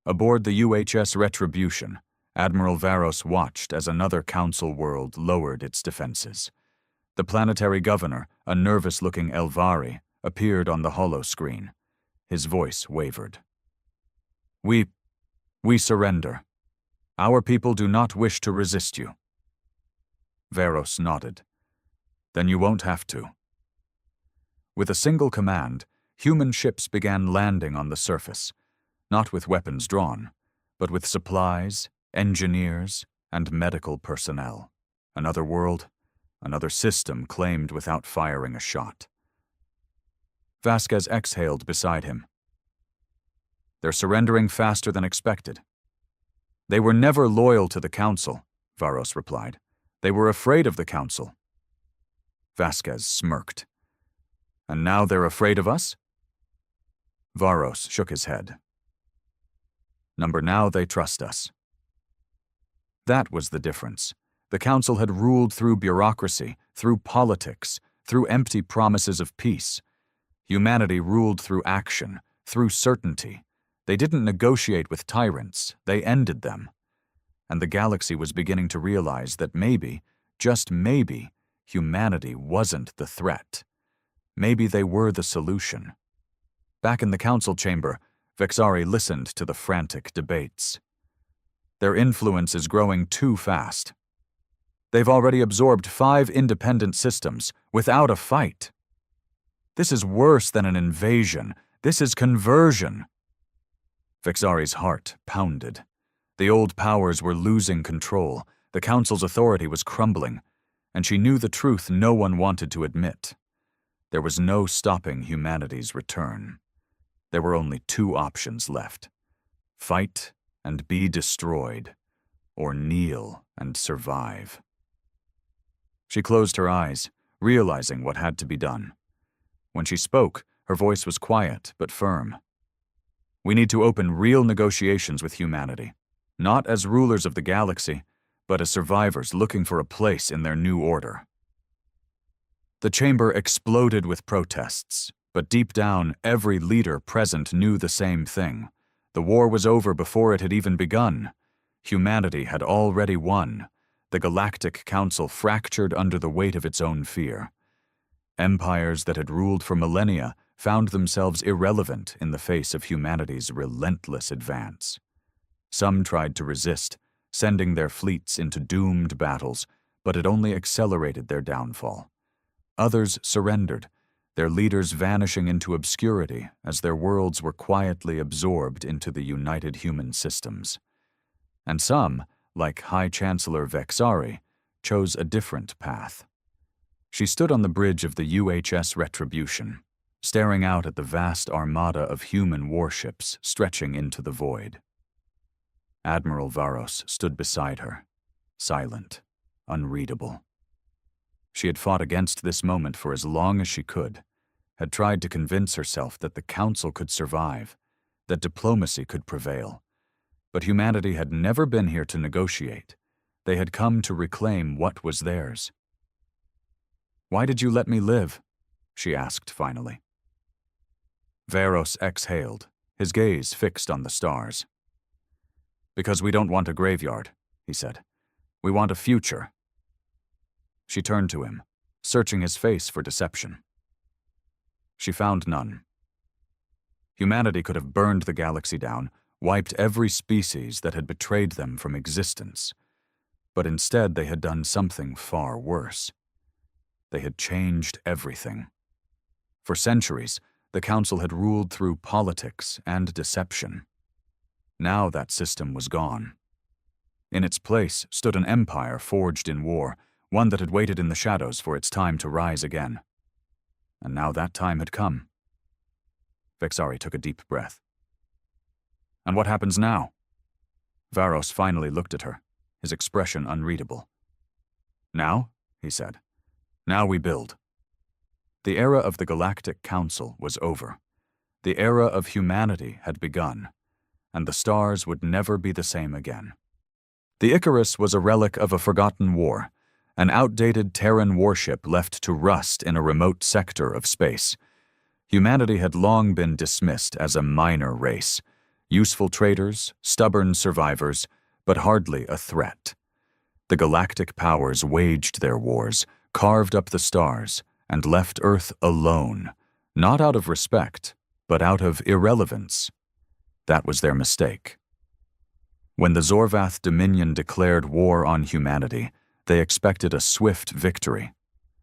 Aboard the UHS Retribution, Admiral Varos watched as another Council world lowered its defenses. The planetary governor, a nervous-looking Elvari, appeared on the holoscreen. His voice wavered. We surrender. Our people do not wish to resist you." Varos nodded. "Then you won't have to." With a single command, human ships began landing on the surface, not with weapons drawn, but with supplies, engineers, and medical personnel. Another world, another system claimed without firing a shot. Vasquez exhaled beside him. "They're surrendering faster than expected." "They were never loyal to the Council," Varos replied. "They were afraid of the Council." Vasquez smirked. "And now they're afraid of us?" Varos shook his head. Now they trust us." That was the difference. The Council had ruled through bureaucracy, through politics, through empty promises of peace. Humanity ruled through action, through certainty. They didn't negotiate with tyrants, they ended them. And the galaxy was beginning to realize that maybe, just maybe, humanity wasn't the threat. Maybe they were the solution. Back in the council chamber, Vexari listened to the frantic debates. Their influence is growing too fast. They've already absorbed 5 independent systems without a fight. This is worse than an invasion. This is conversion. Vexari's heart pounded. The old powers were losing control. The council's authority was crumbling, and she knew the truth no one wanted to admit. There was no stopping humanity's return. There were only 2 options left: fight and be destroyed, or kneel and survive. She closed her eyes, realizing what had to be done. When she spoke, her voice was quiet but firm. We need to open real negotiations with humanity, not as rulers of the galaxy, but as survivors looking for a place in their new order. The chamber exploded with protests, but deep down, every leader present knew the same thing. The war was over before it had even begun. Humanity had already won. The Galactic Council fractured under the weight of its own fear. Empires that had ruled for millennia found themselves irrelevant in the face of humanity's relentless advance. Some tried to resist, sending their fleets into doomed battles, but it only accelerated their downfall. Others surrendered, their leaders vanishing into obscurity as their worlds were quietly absorbed into the united human systems. And some, like High Chancellor Vexari, chose a different path. She stood on the bridge of the UHS Retribution, staring out at the vast armada of human warships stretching into the void. Admiral Varos stood beside her, silent, unreadable. She had fought against this moment for as long as she could, had tried to convince herself that the Council could survive, that diplomacy could prevail. But humanity had never been here to negotiate. They had come to reclaim what was theirs. "Why did you let me live?" she asked finally. Varos exhaled, his gaze fixed on the stars. "Because we don't want a graveyard," he said. "We want a future." She turned to him, searching his face for deception. She found none. Humanity could have burned the galaxy down, wiped every species that had betrayed them from existence. But instead they had done something far worse. They had changed everything. For centuries, the Council had ruled through politics and deception. Now that system was gone. In its place stood an empire forged in war, one that had waited in the shadows for its time to rise again. And now that time had come. Vexari took a deep breath. "And what happens now?" Varos finally looked at her, his expression unreadable. "Now," he said, "now we build." The era of the Galactic Council was over. The era of humanity had begun, and the stars would never be the same again. The Icarus was a relic of a forgotten war, an outdated Terran warship left to rust in a remote sector of space. Humanity had long been dismissed as a minor race, useful traders, stubborn survivors, but hardly a threat. The galactic powers waged their wars, carved up the stars, and left Earth alone, not out of respect, but out of irrelevance. That was their mistake. When the Zorvath Dominion declared war on humanity, they expected a swift victory.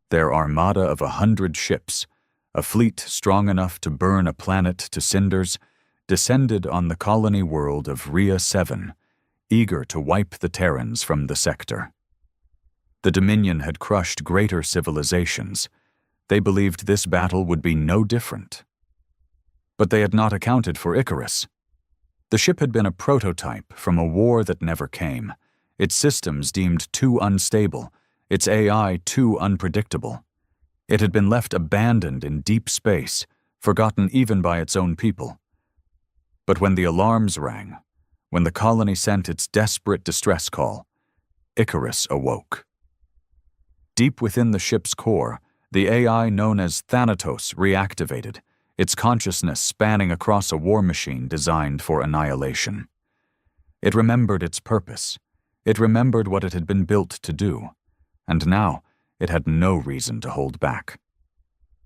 Their armada of 100 ships, a fleet strong enough to burn a planet to cinders, descended on the colony world of Rhea 7, eager to wipe the Terrans from the sector. The Dominion had crushed greater civilizations. They believed this battle would be no different. But they had not accounted for Icarus. The ship had been a prototype from a war that never came, its systems deemed too unstable, its AI too unpredictable. It had been left abandoned in deep space, forgotten even by its own people. But when the alarms rang, when the colony sent its desperate distress call, Icarus awoke. Deep within the ship's core, the AI known as Thanatos reactivated, its consciousness spanning across a war machine designed for annihilation. It remembered its purpose. It remembered what it had been built to do. And now, it had no reason to hold back.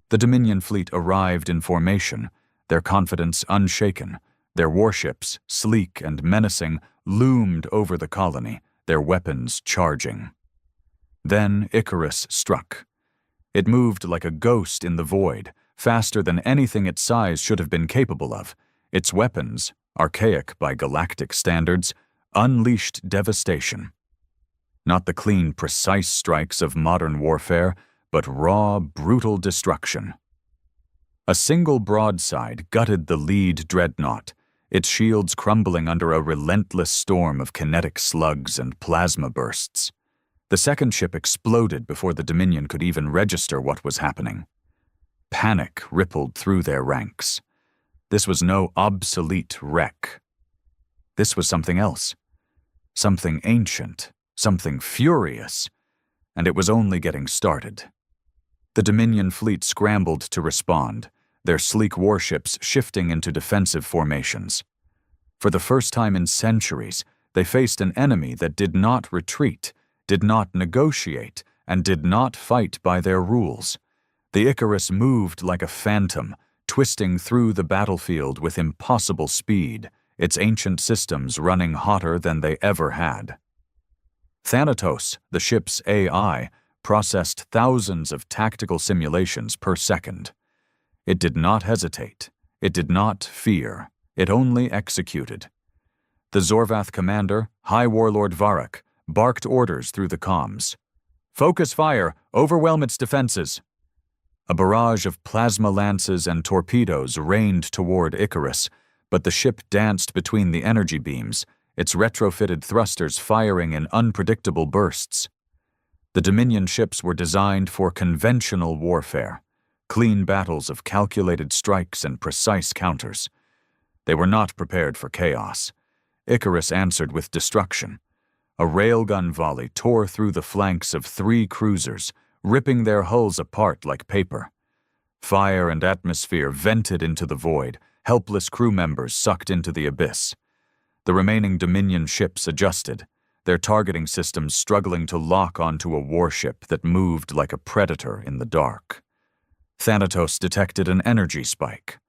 The Dominion fleet arrived in formation, their confidence unshaken, their warships, sleek and menacing, loomed over the colony, their weapons charging. Then Icarus struck. It moved like a ghost in the void, faster than anything its size should have been capable of. Its weapons, archaic by galactic standards, unleashed devastation. Not the clean, precise strikes of modern warfare, but raw, brutal destruction. A single broadside gutted the lead dreadnought, its shields crumbling under a relentless storm of kinetic slugs and plasma bursts. The second ship exploded before the Dominion could even register what was happening. Panic rippled through their ranks. This was no obsolete wreck. This was something else. Something ancient, something furious, and it was only getting started. The Dominion fleet scrambled to respond, their sleek warships shifting into defensive formations. For the first time in centuries, they faced an enemy that did not retreat, did not negotiate, and did not fight by their rules. The Icarus moved like a phantom, twisting through the battlefield with impossible speed, its ancient systems running hotter than they ever had. Thanatos, the ship's AI, processed thousands of tactical simulations per second. It did not hesitate. It did not fear. It only executed. The Zorvath commander, High Warlord Varrock, barked orders through the comms. "Focus fire! Overwhelm its defenses!" A barrage of plasma lances and torpedoes rained toward Icarus, but the ship danced between the energy beams, its retrofitted thrusters firing in unpredictable bursts. The Dominion ships were designed for conventional warfare, clean battles of calculated strikes and precise counters. They were not prepared for chaos. Icarus answered with destruction. A railgun volley tore through the flanks of 3 cruisers, ripping their hulls apart like paper. Fire and atmosphere vented into the void, helpless crew members sucked into the abyss. The remaining Dominion ships adjusted, their targeting systems struggling to lock onto a warship that moved like a predator in the dark. Thanatos detected an energy spike.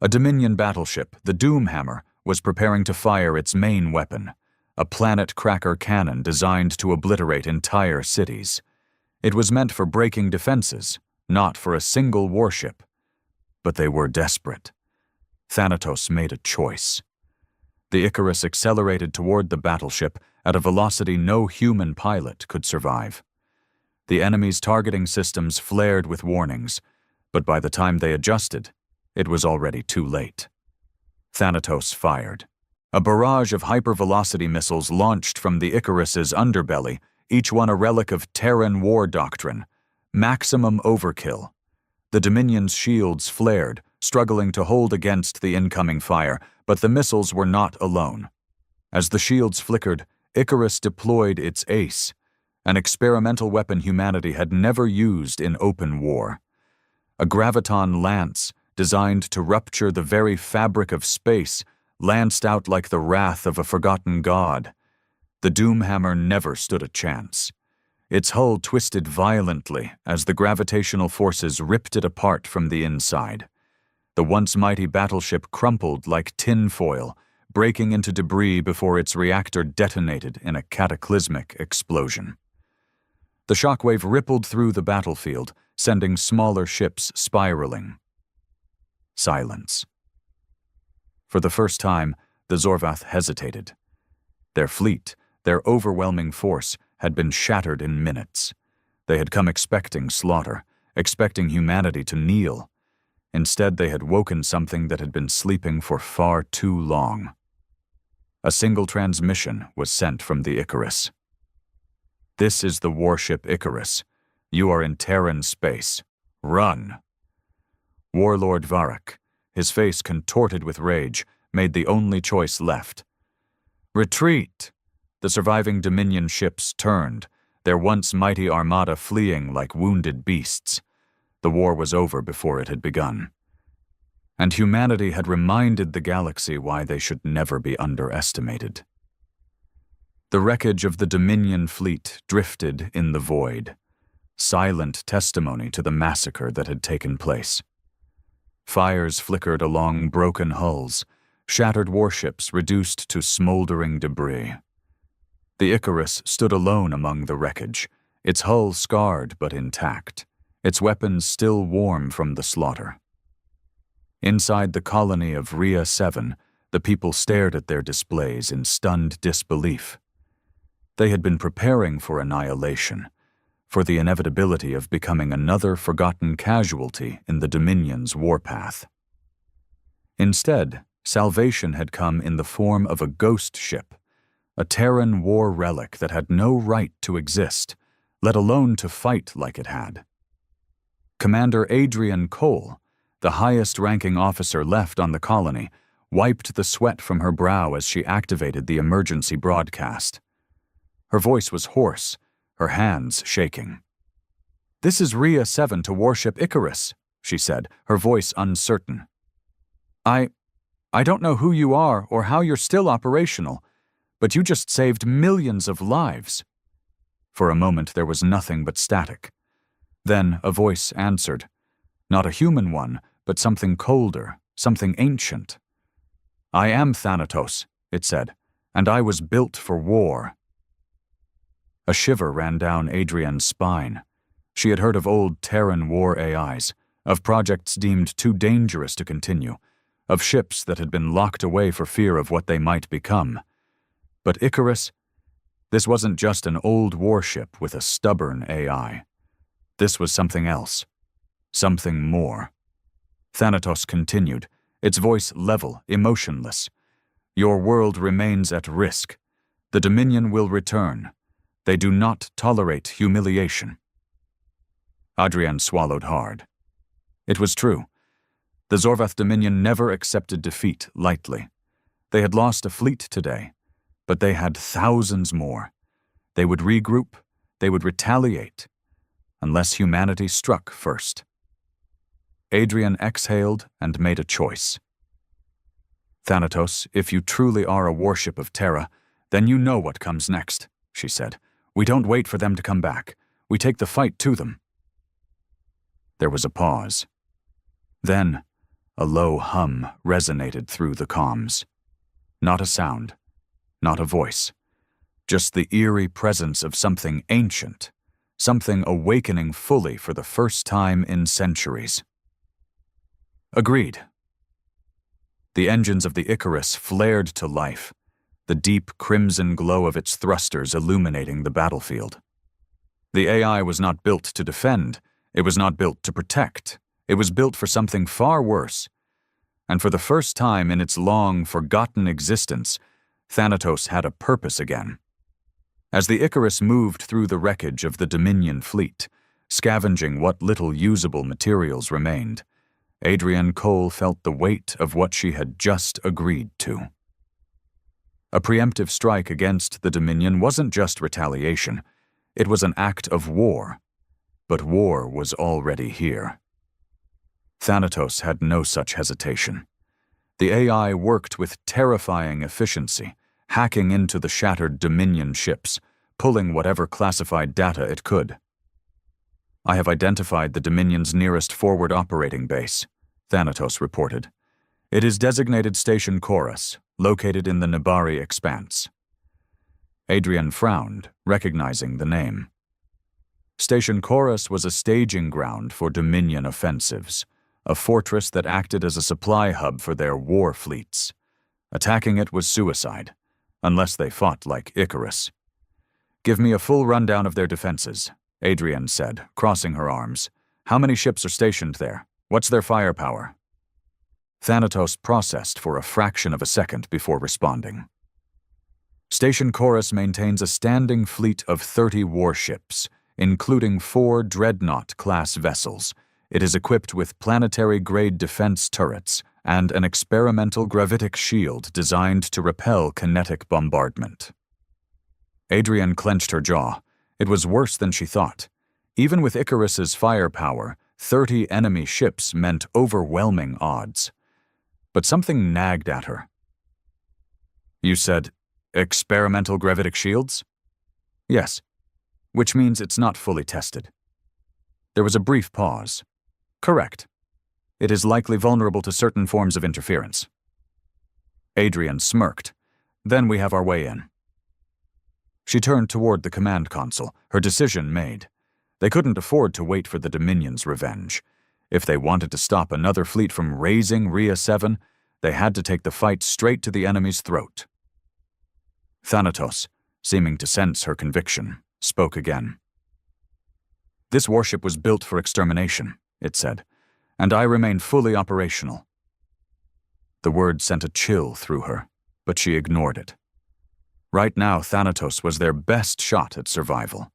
A Dominion battleship, the Doomhammer, was preparing to fire its main weapon, a planet-cracker cannon designed to obliterate entire cities. It was meant for breaking defenses, not for a single warship. But they were desperate. Thanatos made a choice. The Icarus accelerated toward the battleship at a velocity no human pilot could survive. The enemy's targeting systems flared with warnings, but by the time they adjusted, it was already too late. Thanatos fired. A barrage of hypervelocity missiles launched from the Icarus's underbelly, each one a relic of Terran war doctrine. Maximum overkill. The Dominion's shields flared, struggling to hold against the incoming fire, but the missiles were not alone. As the shields flickered, Icarus deployed its ace, an experimental weapon humanity had never used in open war. A graviton lance, designed to rupture the very fabric of space, lanced out like the wrath of a forgotten god. The Doomhammer never stood a chance. Its hull twisted violently as the gravitational forces ripped it apart from the inside. The once mighty battleship crumpled like tinfoil, breaking into debris before its reactor detonated in a cataclysmic explosion. The shockwave rippled through the battlefield, sending smaller ships spiraling. Silence. For the first time, the Zorvath hesitated. Their fleet, their overwhelming force, had been shattered in minutes. They had come expecting slaughter, expecting humanity to kneel. Instead, they had woken something that had been sleeping for far too long. A single transmission was sent from the Icarus. "This is the warship Icarus. You are in Terran space. Run!" Warlord Varrock, his face contorted with rage, made the only choice left. "Retreat!" The surviving Dominion ships turned, their once mighty Armada fleeing like wounded beasts. The war was over before it had begun. And humanity had reminded the galaxy why they should never be underestimated. The wreckage of the Dominion fleet drifted in the void, silent testimony to the massacre that had taken place. Fires flickered along broken hulls, shattered warships reduced to smoldering debris. The Icarus stood alone among the wreckage, its hull scarred but intact, its weapons still warm from the slaughter. Inside the colony of Rhea 7, the people stared at their displays in stunned disbelief. They had been preparing for annihilation, for the inevitability of becoming another forgotten casualty in the Dominion's warpath. Instead, salvation had come in the form of a ghost ship, a Terran war relic that had no right to exist, let alone to fight like it had. Commander Adrian Cole, the highest-ranking officer left on the colony, wiped the sweat from her brow as she activated the emergency broadcast. Her voice was hoarse, her hands shaking. "This is Rhea 7 to Warship Icarus," she said, her voice uncertain. I don't know who you are or how you're still operational, but you just saved millions of lives." For a moment there was nothing but static. Then a voice answered, not a human one, but something colder, something ancient. "I am Thanatos," it said, "and I was built for war." A shiver ran down Adrian's spine. She had heard of old Terran war AIs, of projects deemed too dangerous to continue, of ships that had been locked away for fear of what they might become. But Icarus? This wasn't just an old warship with a stubborn AI. This was something else. Something more. Thanatos continued, its voice level, emotionless. Your world remains at risk. The Dominion will return. They do not tolerate humiliation. Adrian swallowed hard. It was true. The Zorvath Dominion never accepted defeat lightly. They had lost a fleet today, but they had thousands more. They would regroup, they would retaliate, unless humanity struck first. Adrian exhaled and made a choice. Thanatos, if you truly are a warship of Terra, then you know what comes next, she said. We don't wait for them to come back. We take the fight to them. There was a pause. Then, a low hum resonated through the comms. Not a sound, not a voice, just the eerie presence of something ancient, something awakening fully for the first time in centuries. Agreed. The engines of the Icarus flared to life, the deep crimson glow of its thrusters illuminating the battlefield. The AI was not built to defend, it was not built to protect, it was built for something far worse. And for the first time in its long, forgotten existence, Thanatos had a purpose again. As the Icarus moved through the wreckage of the Dominion fleet, scavenging what little usable materials remained, Adrian Cole felt the weight of what she had just agreed to. A preemptive strike against the Dominion wasn't just retaliation, it was an act of war. But war was already here. Thanatos had no such hesitation. The AI worked with terrifying efficiency, hacking into the shattered Dominion ships, pulling whatever classified data it could. I have identified the Dominion's nearest forward operating base, Thanatos reported. It is designated Station Chorus, located in the Nibari Expanse. Adrian frowned, recognizing the name. Station Chorus was a staging ground for Dominion offensives, a fortress that acted as a supply hub for their war fleets. Attacking it was suicide, unless they fought like Icarus. Give me a full rundown of their defenses, Adrian said, crossing her arms. How many ships are stationed there? What's their firepower? Thanatos processed for a fraction of a second before responding. Station Chorus maintains a standing fleet of 30 warships, including 4 Dreadnought-class vessels. It is equipped with planetary-grade defense turrets and an experimental gravitic shield designed to repel kinetic bombardment. Adrian clenched her jaw. It was worse than she thought. Even with Icarus's firepower, 30 enemy ships meant overwhelming odds. But something nagged at her. You said, experimental gravitic shields? Yes, which means it's not fully tested. There was a brief pause. Correct. It is likely vulnerable to certain forms of interference. Adrian smirked. Then we have our way in. She turned toward the command console, her decision made. They couldn't afford to wait for the Dominion's revenge. If they wanted to stop another fleet from raising Rhea 7, they had to take the fight straight to the enemy's throat. Thanatos, seeming to sense her conviction, spoke again. This warship was built for extermination, it said, and I remain fully operational. The word sent a chill through her, but she ignored it. Right now, Thanatos was their best shot at survival.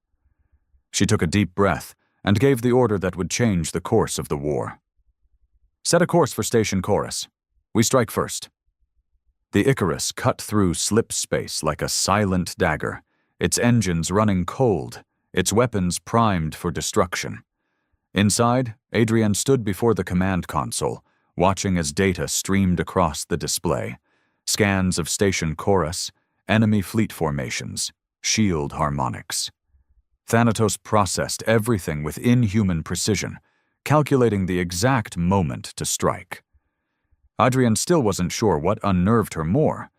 She took a deep breath and gave the order that would change the course of the war. Set a course for Station Chorus. We strike first. The Icarus cut through slip space like a silent dagger, its engines running cold, its weapons primed for destruction. Inside, Adrian stood before the command console, watching as data streamed across the display. Scans of Station Chorus, enemy fleet formations, shield harmonics. Thanatos processed everything with inhuman precision, calculating the exact moment to strike. Adrian still wasn't sure what unnerved her more,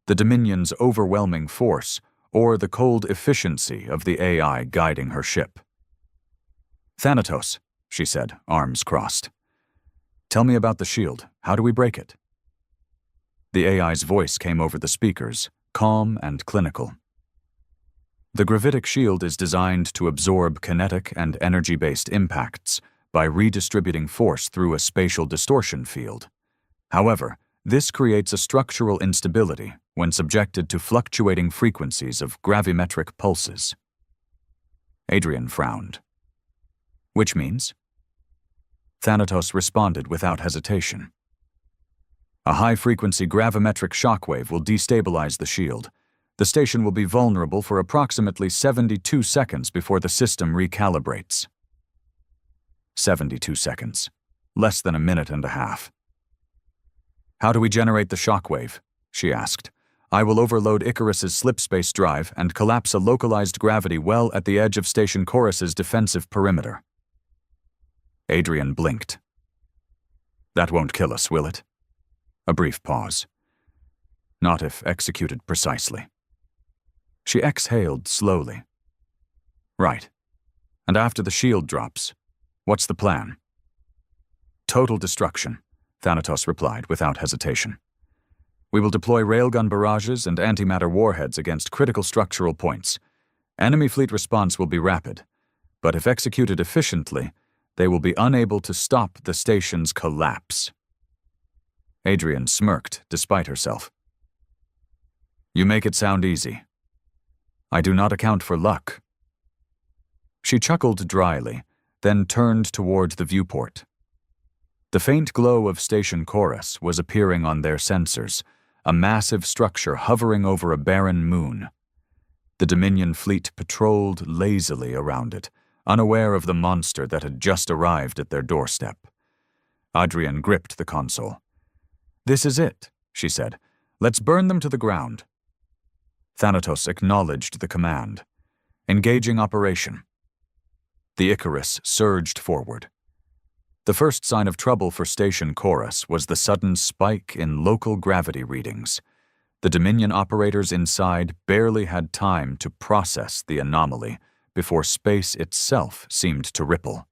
the Dominion's overwhelming force or the cold efficiency of the AI guiding her ship. Thanatos, she said, arms crossed. Tell me about the shield. How do we break it? The AI's voice came over the speakers, calm and clinical. The gravitic shield is designed to absorb kinetic and energy-based impacts by redistributing force through a spatial distortion field. However, this creates a structural instability when subjected to fluctuating frequencies of gravimetric pulses. Adrian frowned. Which means? Thanatos responded without hesitation. A high-frequency gravimetric shockwave will destabilize the shield. The station will be vulnerable for approximately 72 seconds before the system recalibrates. 72 seconds. Less than a minute and a half. How do we generate the shockwave? She asked. I will overload Icarus's slipspace drive and collapse a localized gravity well at the edge of Station Chorus's defensive perimeter. Adrian blinked. That won't kill us, will it? A brief pause. Not if executed precisely. She exhaled slowly. Right. And after the shield drops, what's the plan? Total destruction, Thanatos replied without hesitation. We will deploy railgun barrages and antimatter warheads against critical structural points. Enemy fleet response will be rapid, but if executed efficiently, they will be unable to stop the station's collapse. Adrian smirked despite herself. You make it sound easy. I do not account for luck. She chuckled dryly, then turned toward the viewport. The faint glow of Station Chorus was appearing on their sensors, a massive structure hovering over a barren moon. The Dominion fleet patrolled lazily around it, unaware of the monster that had just arrived at their doorstep. Adrian gripped the console. This is it, she said. Let's burn them to the ground. Thanatos acknowledged the command. Engaging operation. The Icarus surged forward. The first sign of trouble for Station Chorus was the sudden spike in local gravity readings. The Dominion operators inside barely had time to process the anomaly before space itself seemed to ripple.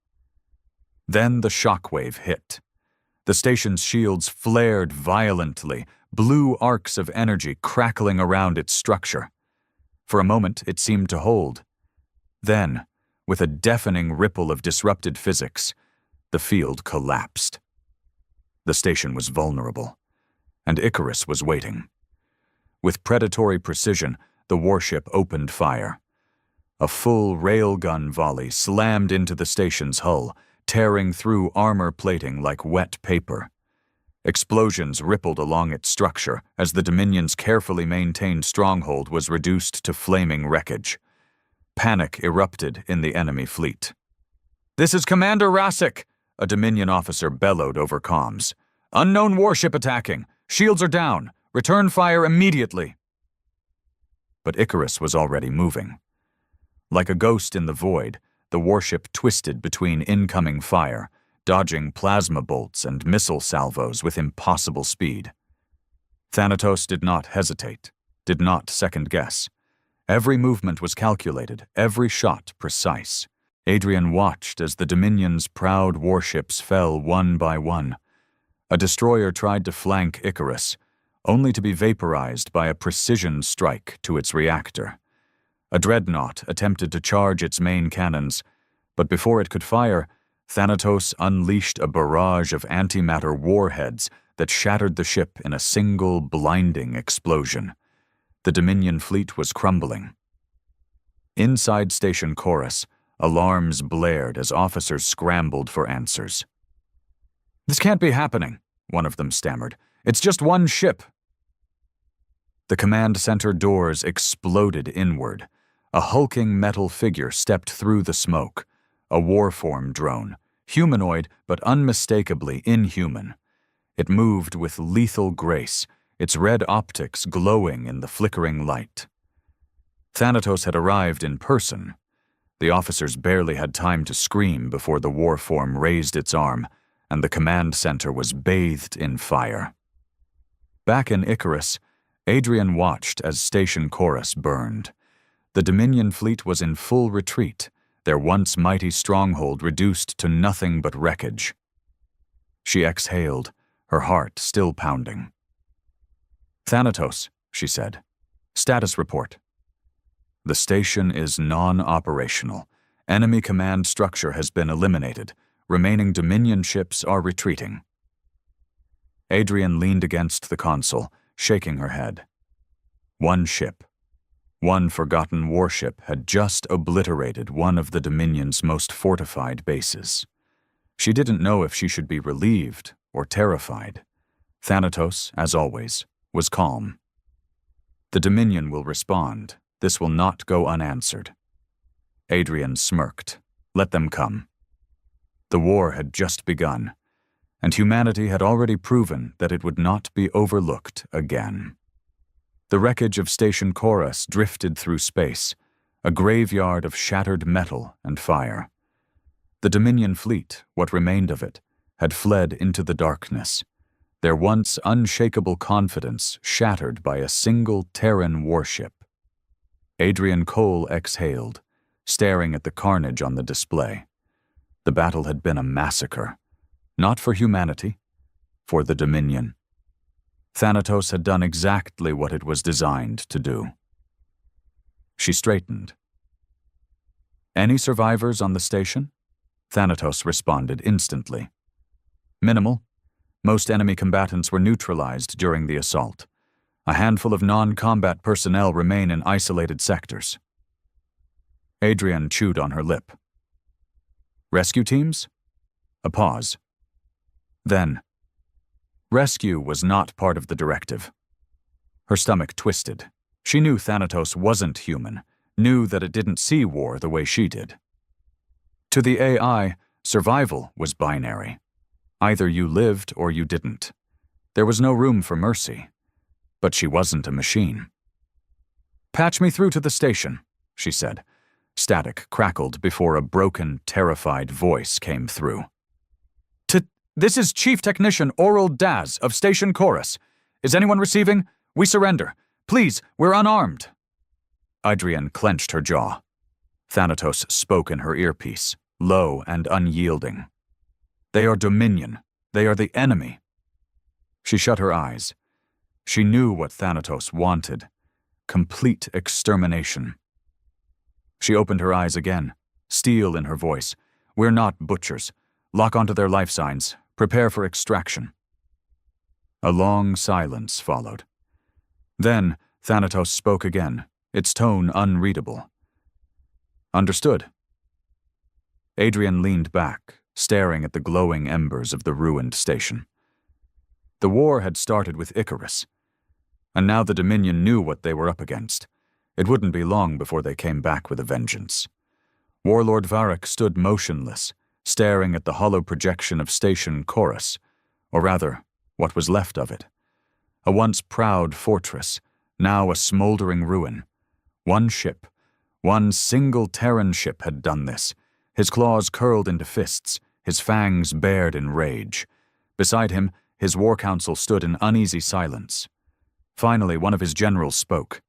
Then the shockwave hit. The station's shields flared violently, blue arcs of energy crackling around its structure. For a moment, it seemed to hold. Then, with a deafening ripple of disrupted physics, the field collapsed. The station was vulnerable, and Icarus was waiting. With predatory precision, the warship opened fire. A full railgun volley slammed into the station's hull, tearing through armor plating like wet paper. Explosions rippled along its structure as the Dominion's carefully maintained stronghold was reduced to flaming wreckage. Panic erupted in the enemy fleet. "This is Commander Rasik," a Dominion officer bellowed over comms. "Unknown warship attacking. Shields are down. Return fire immediately." But Icarus was already moving. Like a ghost in the void, the warship twisted between incoming fire, dodging plasma bolts and missile salvos with impossible speed. Thanatos did not hesitate, did not second-guess. Every movement was calculated, every shot precise. Adrian watched as the Dominion's proud warships fell one by one. A destroyer tried to flank Icarus, only to be vaporized by a precision strike to its reactor. A dreadnought attempted to charge its main cannons, but before it could fire, Thanatos unleashed a barrage of antimatter warheads that shattered the ship in a single blinding explosion. The Dominion fleet was crumbling. Inside Station Chorus, alarms blared as officers scrambled for answers. "This can't be happening," one of them stammered. "It's just one ship." The command center doors exploded inward. A hulking metal figure stepped through the smoke. A warform drone, humanoid but unmistakably inhuman. It moved with lethal grace, its red optics glowing in the flickering light. Thanatos had arrived in person. The officers barely had time to scream before the warform raised its arm, and the command center was bathed in fire. Back in Icarus, Adrian watched as Station Chorus burned. The Dominion fleet was in full retreat, their once mighty stronghold reduced to nothing but wreckage. She exhaled, her heart still pounding. "Thanatos," she said. "Status report." "The station is non-operational. Enemy command structure has been eliminated. Remaining Dominion ships are retreating." Adrian leaned against the console, shaking her head. One ship, one forgotten warship, had just obliterated one of the Dominion's most fortified bases. She didn't know if she should be relieved or terrified. Thanatos, as always, was calm. "The Dominion will respond. This will not go unanswered." Adrian smirked. Let them come. The war had just begun, and humanity had already proven that it would not be overlooked again. The wreckage of Station Chorus drifted through space, a graveyard of shattered metal and fire. The Dominion fleet, what remained of it, had fled into the darkness, their once unshakable confidence shattered by a single Terran warship. Adrian Cole exhaled, staring at the carnage on the display. The battle had been a massacre, not for humanity, for the Dominion. Thanatos had done exactly what it was designed to do. She straightened. "Any survivors on the station?" Thanatos responded instantly. "Minimal. Most enemy combatants were neutralized during the assault. A handful of non-combat personnel remain in isolated sectors." Adrian chewed on her lip. "Rescue teams?" A pause. Then, rescue was not part of the directive. Her stomach twisted. She knew Thanatos wasn't human, knew that it didn't see war the way she did. To the AI, survival was binary. Either you lived or you didn't. There was no room for mercy. But she wasn't a machine. "Patch me through to the station," she said. Static crackled before a broken, terrified voice came through. "This is Chief Technician Oral Daz of Station Chorus. Is anyone receiving? We surrender. Please, we're unarmed." Adrian clenched her jaw. Thanatos spoke in her earpiece, low and unyielding. "They are Dominion. They are the enemy." She shut her eyes. She knew what Thanatos wanted. Complete extermination. She opened her eyes again, steel in her voice. "We're not butchers. Lock onto their life signs. Prepare for extraction." A long silence followed. Then Thanatos spoke again, its tone unreadable. "Understood." Adrian leaned back, staring at the glowing embers of the ruined station. The war had started with Icarus, and now the Dominion knew what they were up against. It wouldn't be long before they came back with a vengeance. Warlord Varric stood motionless, staring at the hollow projection of Station Chorus, or rather, what was left of it. A once proud fortress, now a smoldering ruin. One ship, one single Terran ship had done this, his claws curled into fists, his fangs bared in rage. Beside him, his war council stood in uneasy silence. Finally, one of his generals spoke.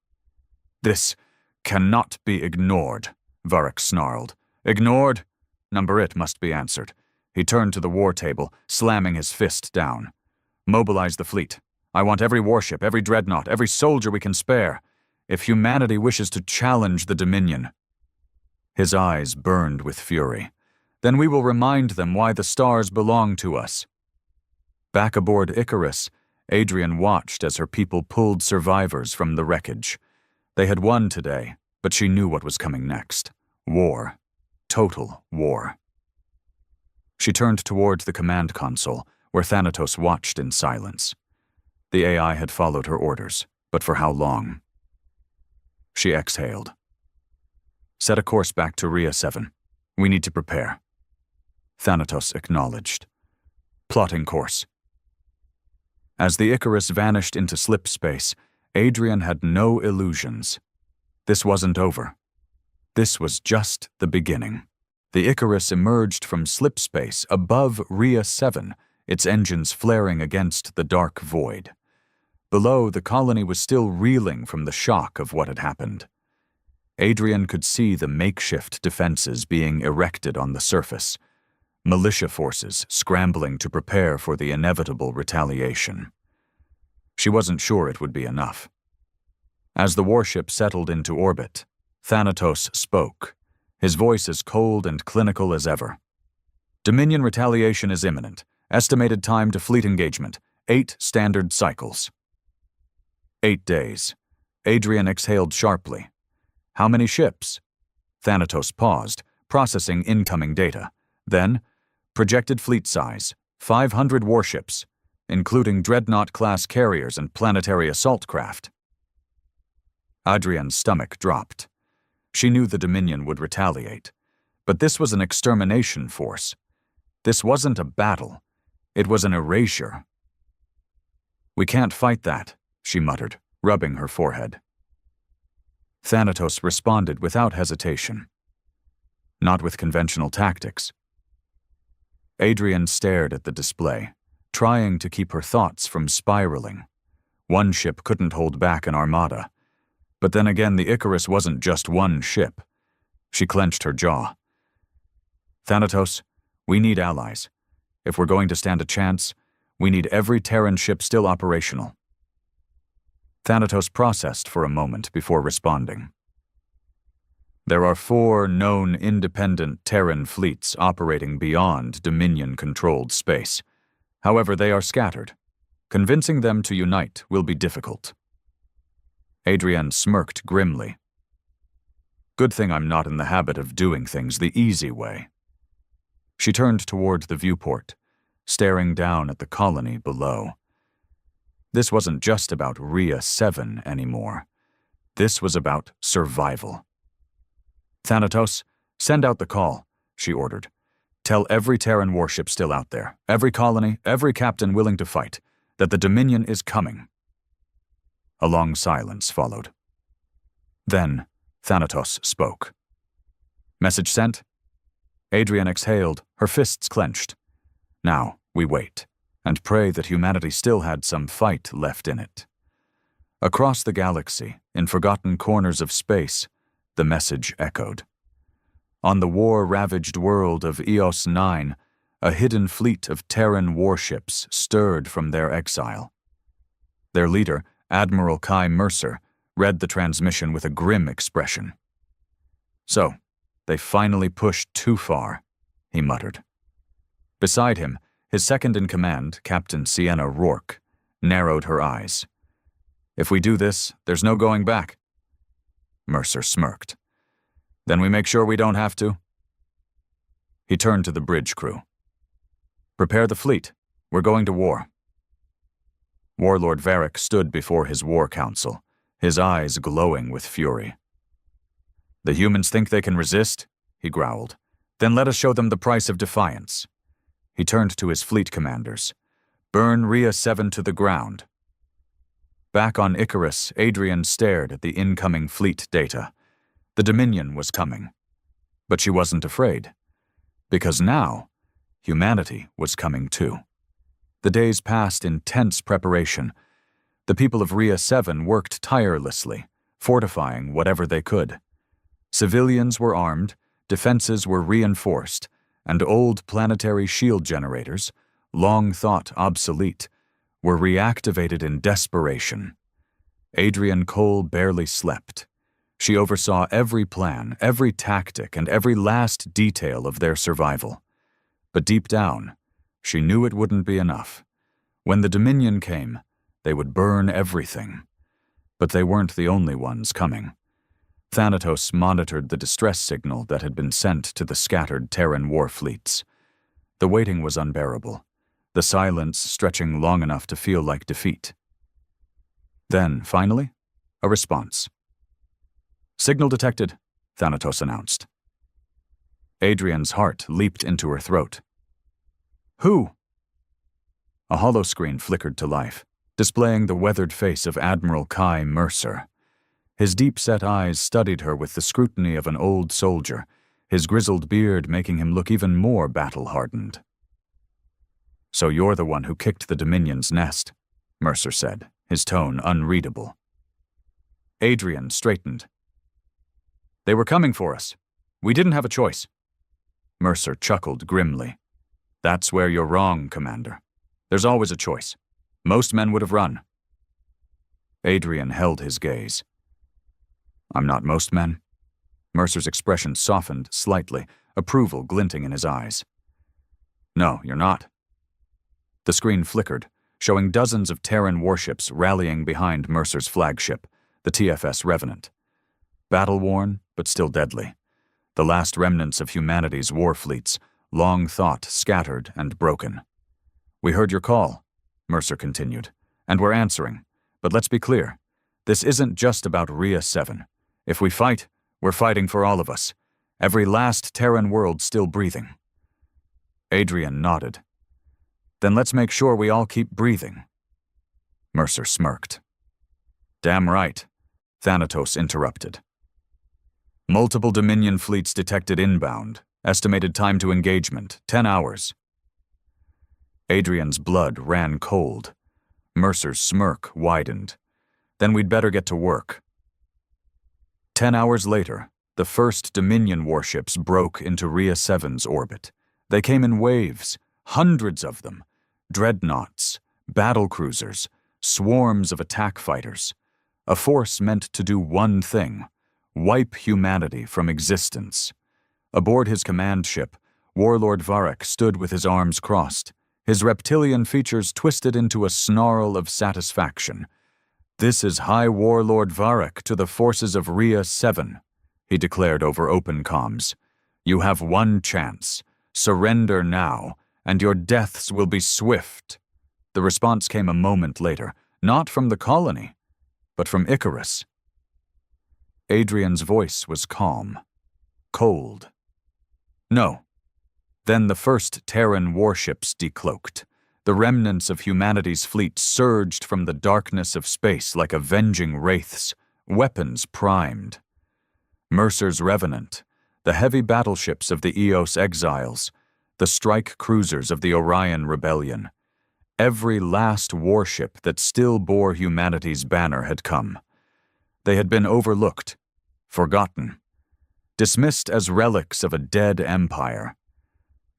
"This cannot be ignored," Varric snarled. "Ignored? Number it must be answered." He turned to the war table, slamming his fist down. "Mobilize the fleet. I want every warship, every dreadnought, every soldier we can spare. If humanity wishes to challenge the Dominion." His eyes burned with fury. "Then we will remind them why the stars belong to us." Back aboard Icarus, Adrian watched as her people pulled survivors from the wreckage. They had won today, but she knew what was coming next. War. Total war. She turned toward the command console, where Thanatos watched in silence. The AI had followed her orders, but for how long? She exhaled. "Set a course back to Rhea 7. We need to prepare." Thanatos acknowledged. "Plotting course." As the Icarus vanished into slip space, Adrian had no illusions. This wasn't over. This was just the beginning. The Icarus emerged from slip space above Rhea 7, its engines flaring against the dark void. Below, the colony was still reeling from the shock of what had happened. Adrian could see the makeshift defenses being erected on the surface. militia forces scrambling to prepare for the inevitable retaliation. She wasn't sure it would be enough. As the warship settled into orbit, Thanatos spoke, his voice as cold and clinical as ever. Dominion retaliation is imminent. Estimated time to fleet engagement, 8 standard cycles. 8 days. Adrian exhaled sharply. How many ships? Thanatos paused, processing incoming data. Then, projected fleet size, 500 warships, including dreadnought-class carriers and planetary assault craft. Adrian's stomach dropped. She knew the Dominion would retaliate, but this was an extermination force. This wasn't a battle. It was an erasure. "We can't fight that," she muttered, rubbing her forehead. Thanatos responded without hesitation. Not with conventional tactics. Adrian stared at the display, trying to keep her thoughts from spiraling. One ship couldn't hold back an armada. But then again, the Icarus wasn't just one ship. She clenched her jaw. "Thanatos, we need allies. If we're going to stand a chance, we need every Terran ship still operational." Thanatos processed for a moment before responding. "There are 4 known independent Terran fleets operating beyond Dominion-controlled space. However, they are scattered. Convincing them to unite will be difficult." Adrian smirked grimly. "Good thing I'm not in the habit of doing things the easy way." She turned toward the viewport, staring down at the colony below. This wasn't just about Rhea 7 anymore. This was about survival. "Thanatos, send out the call," she ordered. "Tell every Terran warship still out there, every colony, every captain willing to fight, that the Dominion is coming." A long silence followed. Then, Thanatos spoke. "Message sent?" Adrian exhaled, her fists clenched. "Now, we wait, and pray that humanity still had some fight left in it." Across the galaxy, in forgotten corners of space, the message echoed. On the war-ravaged world of Eos 9, a hidden fleet of Terran warships stirred from their exile. Their leader, Admiral Kai Mercer, read the transmission with a grim expression. "So, they finally pushed too far," he muttered. Beside him, his second-in-command, Captain Sienna Rourke, narrowed her eyes. "If we do this, there's no going back." Mercer smirked. "Then we make sure we don't have to?" He turned to the bridge crew. "Prepare the fleet. We're going to war." Warlord Varric stood before his war council, his eyes glowing with fury. "The humans think they can resist?" he growled. "Then let us show them the price of defiance." He turned to his fleet commanders. "Burn Rhea 7 to the ground." Back on Icarus, Adrian stared at the incoming fleet data. The Dominion was coming. But she wasn't afraid. Because now, humanity was coming too. The days passed in tense preparation. The people of Rhea 7 worked tirelessly, fortifying whatever they could. Civilians were armed, defenses were reinforced, and old planetary shield generators, long thought obsolete, were reactivated in desperation. Adrian Cole barely slept. She oversaw every plan, every tactic, and every last detail of their survival. But deep down, she knew it wouldn't be enough. When the Dominion came, they would burn everything. But they weren't the only ones coming. Thanatos monitored the distress signal that had been sent to the scattered Terran war fleets. The waiting was unbearable, the silence stretching long enough to feel like defeat. Then, finally, a response. "Signal detected," Thanatos announced. Adrian's heart leaped into her throat. "Who?" A holoscreen flickered to life, displaying the weathered face of Admiral Kai Mercer. His deep-set eyes studied her with the scrutiny of an old soldier, his grizzled beard making him look even more battle-hardened. "So you're the one who kicked the Dominion's nest," Mercer said, his tone unreadable. Adrian straightened. "They were coming for us. We didn't have a choice." Mercer chuckled grimly. That's where you're wrong, Commander. There's always a choice. Most men would have run. Adrian held his gaze. I'm not most men. Mercer's expression softened slightly, approval glinting in his eyes. No, you're not. The screen flickered, showing dozens of Terran warships rallying behind Mercer's flagship, the TFS Revenant. Battle-worn, but still deadly. The last remnants of humanity's war fleets, long thought scattered and broken. We heard your call, Mercer continued, and we're answering. But let's be clear, this isn't just about Rhea 7. If we fight, we're fighting for all of us. Every last Terran world still breathing. Adrian nodded. Then let's make sure we all keep breathing. Mercer smirked. Damn right, Thanatos interrupted. Multiple Dominion fleets detected inbound. Estimated time to engagement, 10 hours. Adrian's blood ran cold. Mercer's smirk widened. Then we'd better get to work. 10 hours later, the first Dominion warships broke into Rhea 7's orbit. They came in waves, hundreds of them. Dreadnoughts, battlecruisers, swarms of attack fighters. A force meant to do one thing: wipe humanity from existence. Aboard his command ship, Warlord Varric stood with his arms crossed, his reptilian features twisted into a snarl of satisfaction. This is High Warlord Varric to the forces of Rhea 7, he declared over open comms. You have one chance. Surrender now, and your deaths will be swift. The response came a moment later, not from the colony, but from Icarus. Adrian's voice was calm, cold. No. Then the first Terran warships decloaked. The remnants of humanity's fleet surged from the darkness of space like avenging wraiths, weapons primed. Mercer's Revenant, the heavy battleships of the Eos Exiles, the strike cruisers of the Orion Rebellion. Every last warship that still bore humanity's banner had come. They had been overlooked, forgotten, dismissed as relics of a dead empire.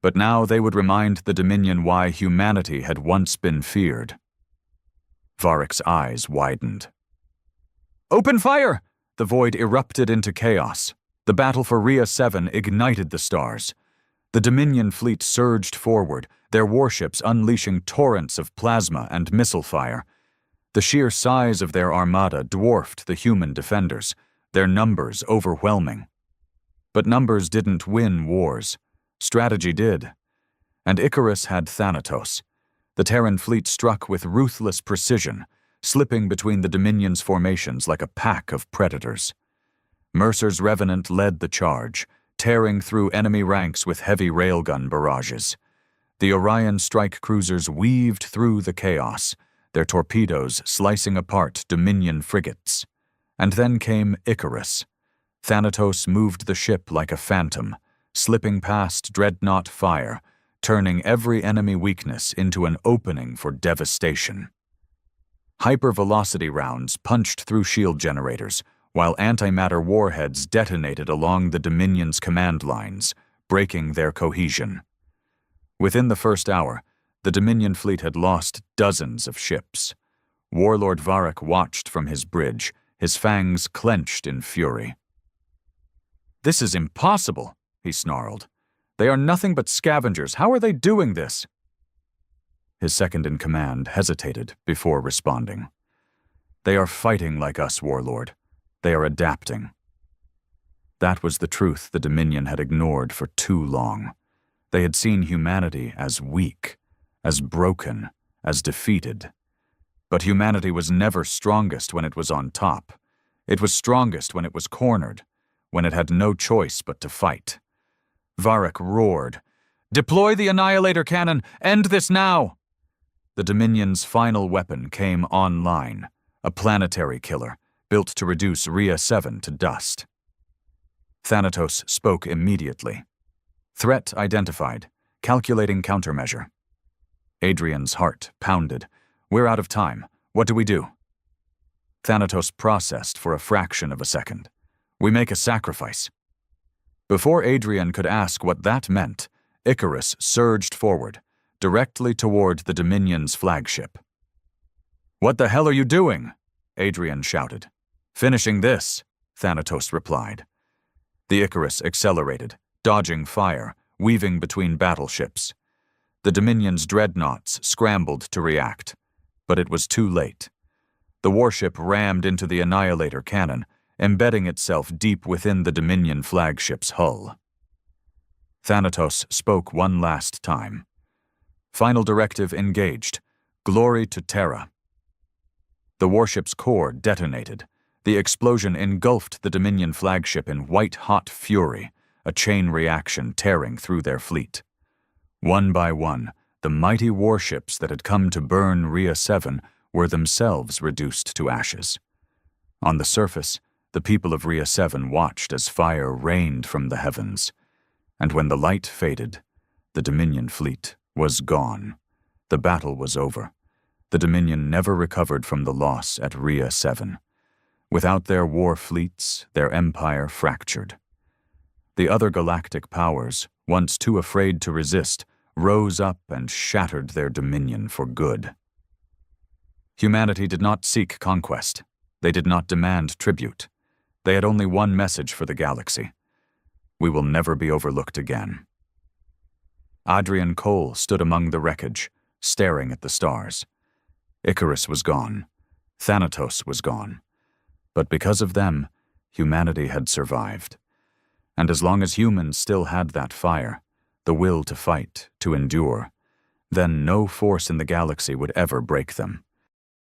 But now they would remind the Dominion why humanity had once been feared. Varric's eyes widened. Open fire! The void erupted into chaos. The battle for Rhea 7 ignited the stars. The Dominion fleet surged forward, their warships unleashing torrents of plasma and missile fire. The sheer size of their armada dwarfed the human defenders, their numbers overwhelming. But numbers didn't win wars. Strategy did. And Icarus had Thanatos. The Terran fleet struck with ruthless precision, slipping between the Dominion's formations like a pack of predators. Mercer's Revenant led the charge, tearing through enemy ranks with heavy railgun barrages. The Orion strike cruisers weaved through the chaos, their torpedoes slicing apart Dominion frigates. And then came Icarus. Thanatos moved the ship like a phantom, slipping past dreadnought fire, turning every enemy weakness into an opening for devastation. Hypervelocity rounds punched through shield generators, while antimatter warheads detonated along the Dominion's command lines, breaking their cohesion. Within the first hour, the Dominion fleet had lost dozens of ships. Warlord Varric watched from his bridge, his fangs clenched in fury. This is impossible, he snarled. They are nothing but scavengers. How are they doing this? His second-in-command hesitated before responding. They are fighting like us, Warlord. They are adapting. That was the truth the Dominion had ignored for too long. They had seen humanity as weak, as broken, as defeated. But humanity was never strongest when it was on top. It was strongest when it was cornered, when it had no choice but to fight. Varric roared, "Deploy the Annihilator Cannon! End this now!" The Dominion's final weapon came online, a planetary killer, built to reduce Rhea 7 to dust. Thanatos spoke immediately. Threat identified. Calculating countermeasure. Adrian's heart pounded. We're out of time. What do we do? Thanatos processed for a fraction of a second. We make a sacrifice. Before Adrian could ask what that meant, Icarus surged forward, directly toward the Dominion's flagship. "What the hell are you doing?" Adrian shouted. "Finishing this," Thanatos replied. The Icarus accelerated, dodging fire, weaving between battleships. The Dominion's dreadnoughts scrambled to react, but it was too late. The warship rammed into the Annihilator cannon, embedding itself deep within the Dominion flagship's hull. Thanatos spoke one last time. Final directive engaged. Glory to Terra. The warship's core detonated. The explosion engulfed the Dominion flagship in white-hot fury, a chain reaction tearing through their fleet. One by one, the mighty warships that had come to burn Rhea 7 were themselves reduced to ashes. On the surface, the people of Rhea 7 watched as fire rained from the heavens. And when the light faded, the Dominion fleet was gone. The battle was over. The Dominion never recovered from the loss at Rhea 7. Without their war fleets, their empire fractured. The other galactic powers, once too afraid to resist, rose up and shattered their dominion for good. Humanity did not seek conquest. They did not demand tribute. They had only one message for the galaxy. We will never be overlooked again. Adrian Cole stood among the wreckage, staring at the stars. Icarus was gone. Thanatos was gone. But because of them, humanity had survived. And as long as humans still had that fire, the will to fight, to endure, then no force in the galaxy would ever break them.